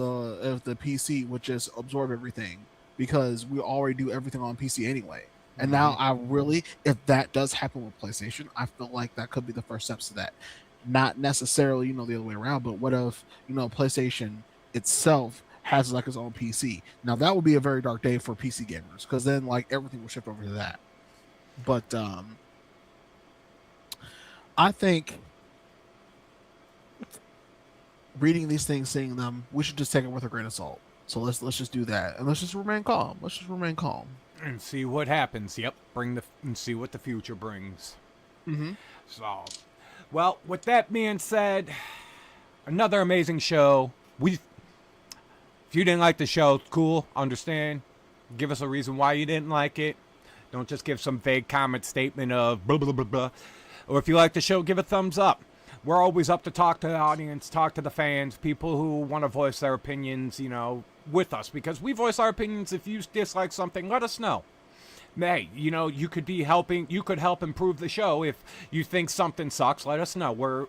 if the PC would just absorb everything, because we already do everything on PC anyway. And now I really, if that does happen with PlayStation, I feel like that could be the first steps to that. Not necessarily, you know, the other way around, but what if, you know, PlayStation itself has like its own PC? Now that would be a very dark day for PC gamers, because then like everything will shift over to that. But I think reading these things, seeing them, we should just take it with a grain of salt. So let's just do that, and let's just remain calm. And see what happens. Yep, and see what the future brings. Mm-hmm. So, well, with that being said, another amazing show. If you didn't like the show, cool, understand. Give us a reason why you didn't like it. Don't just give some vague comment statement of blah, blah, blah, blah. Or if you like the show, give a thumbs up. We're always up to talk to the audience, talk to the fans, people who want to voice their opinions, you know, with us. Because we voice our opinions. If you dislike something, let us know. Hey, you know, you could help improve the show. If you think something sucks, let us know. We're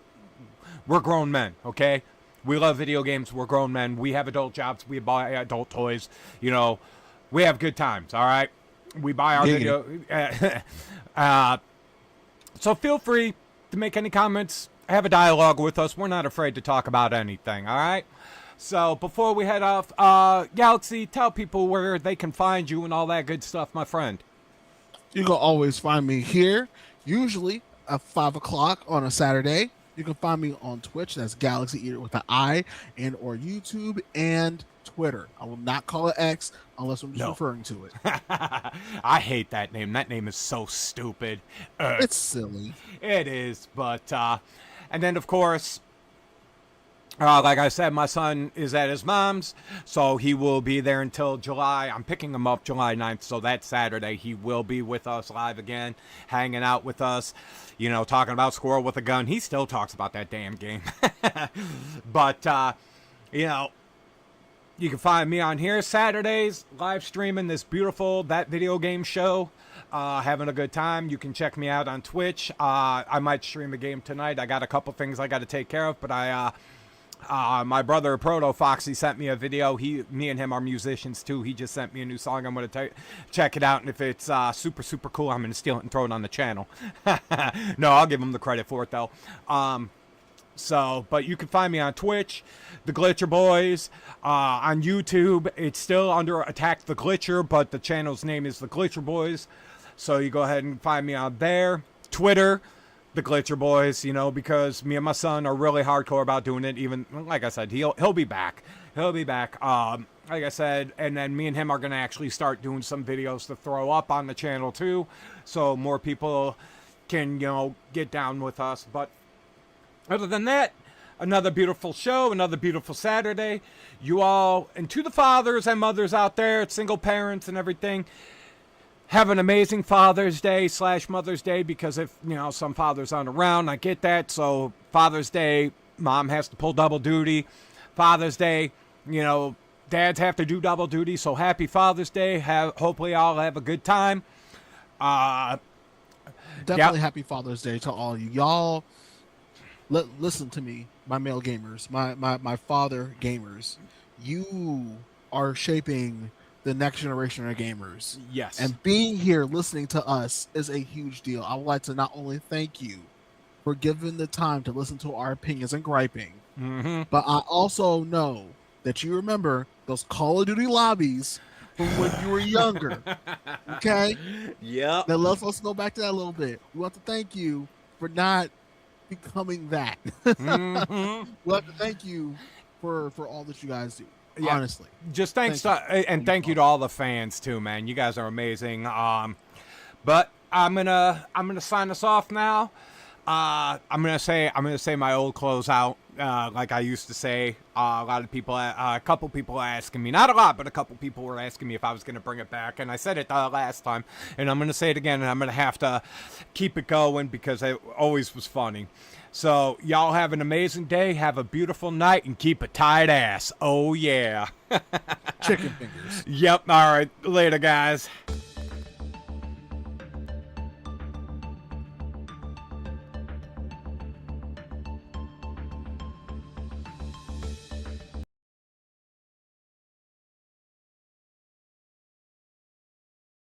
grown men, okay? We love video games. We're grown men. We have adult jobs. We buy adult toys. You know, we have good times, all right? We buy our video. So feel free to make any comments. Have a dialogue with us. We're not afraid to talk about anything, all right? So before we head off, Galaxy, tell people where they can find you and all that good stuff, my friend. You can always find me here, usually at 5 o'clock on a Saturday. You can find me on Twitch. That's Galaxy Eater with an I, and or YouTube and Twitter. I will not call it X unless I'm just referring to it. I hate that name. That name is so stupid. It's silly. It is, but and then of course, like I said, my son is at his mom's, so he will be there until July. I'm picking him up July 9th, so that Saturday he will be with us live again, hanging out with us, you know, talking about Squirrel with a Gun. He still talks about that damn game. But, you know, you can find me on here Saturdays, live streaming this beautiful That Video Game show, having a good time. You can check me out on Twitch. I might stream a game tonight. I got a couple things I got to take care of, but my brother Proto Foxy sent me a video. Me and him are musicians too. He just sent me a new song. I'm gonna check it out, and if it's super cool, I'm gonna steal it and throw it on the channel. No, I'll give him the credit for it though. But you can find me on Twitch, The Glitcher Boys, on YouTube. It's still under Attack the Glitcher, but the channel's name is The Glitcher Boys. So you go ahead and find me on there. Twitter, The Glitcher Boys, you know, because me and my son are really hardcore about doing it. Even, like I said, he'll be back. He'll be back. Like I said, and then me and him are going to actually start doing some videos to throw up on the channel too, so more people can, you know, get down with us. But other than that, another beautiful show, another beautiful Saturday. You all, and to the fathers and mothers out there, single parents and everything, have an amazing Father's Day / Mother's Day, because if, you know, some fathers aren't around, I get that. So Father's Day, mom has to pull double duty. Father's Day, you know, dads have to do double duty. So happy Father's Day. Hopefully I'll have a good time. Definitely happy Father's Day to all of you. Y'all, listen to me, my male gamers, my father gamers. You are shaping the next generation of gamers. Yes. And being here listening to us is a huge deal. I would like to not only thank you for giving the time to listen to our opinions and griping, but I also know that you remember those Call of Duty lobbies from when you were younger. Okay? Yep. Now let's go back to that a little bit. We want to thank you for not becoming that. We want to thank you for all that you guys do. Yeah, honestly, just thank you to all the fans too, man. You guys are amazing. But I'm gonna sign us off now. I'm gonna say my old closeout, like I used to say. A lot of people, a couple people are asking me, not a lot, but a couple people were asking me if I was gonna bring it back, and I said it last time, and I'm gonna say it again, and I'm gonna have to keep it going because it always was funny. So, y'all have an amazing day, have a beautiful night, and keep a tight ass. Oh, yeah. Chicken fingers. Yep. All right. Later, guys.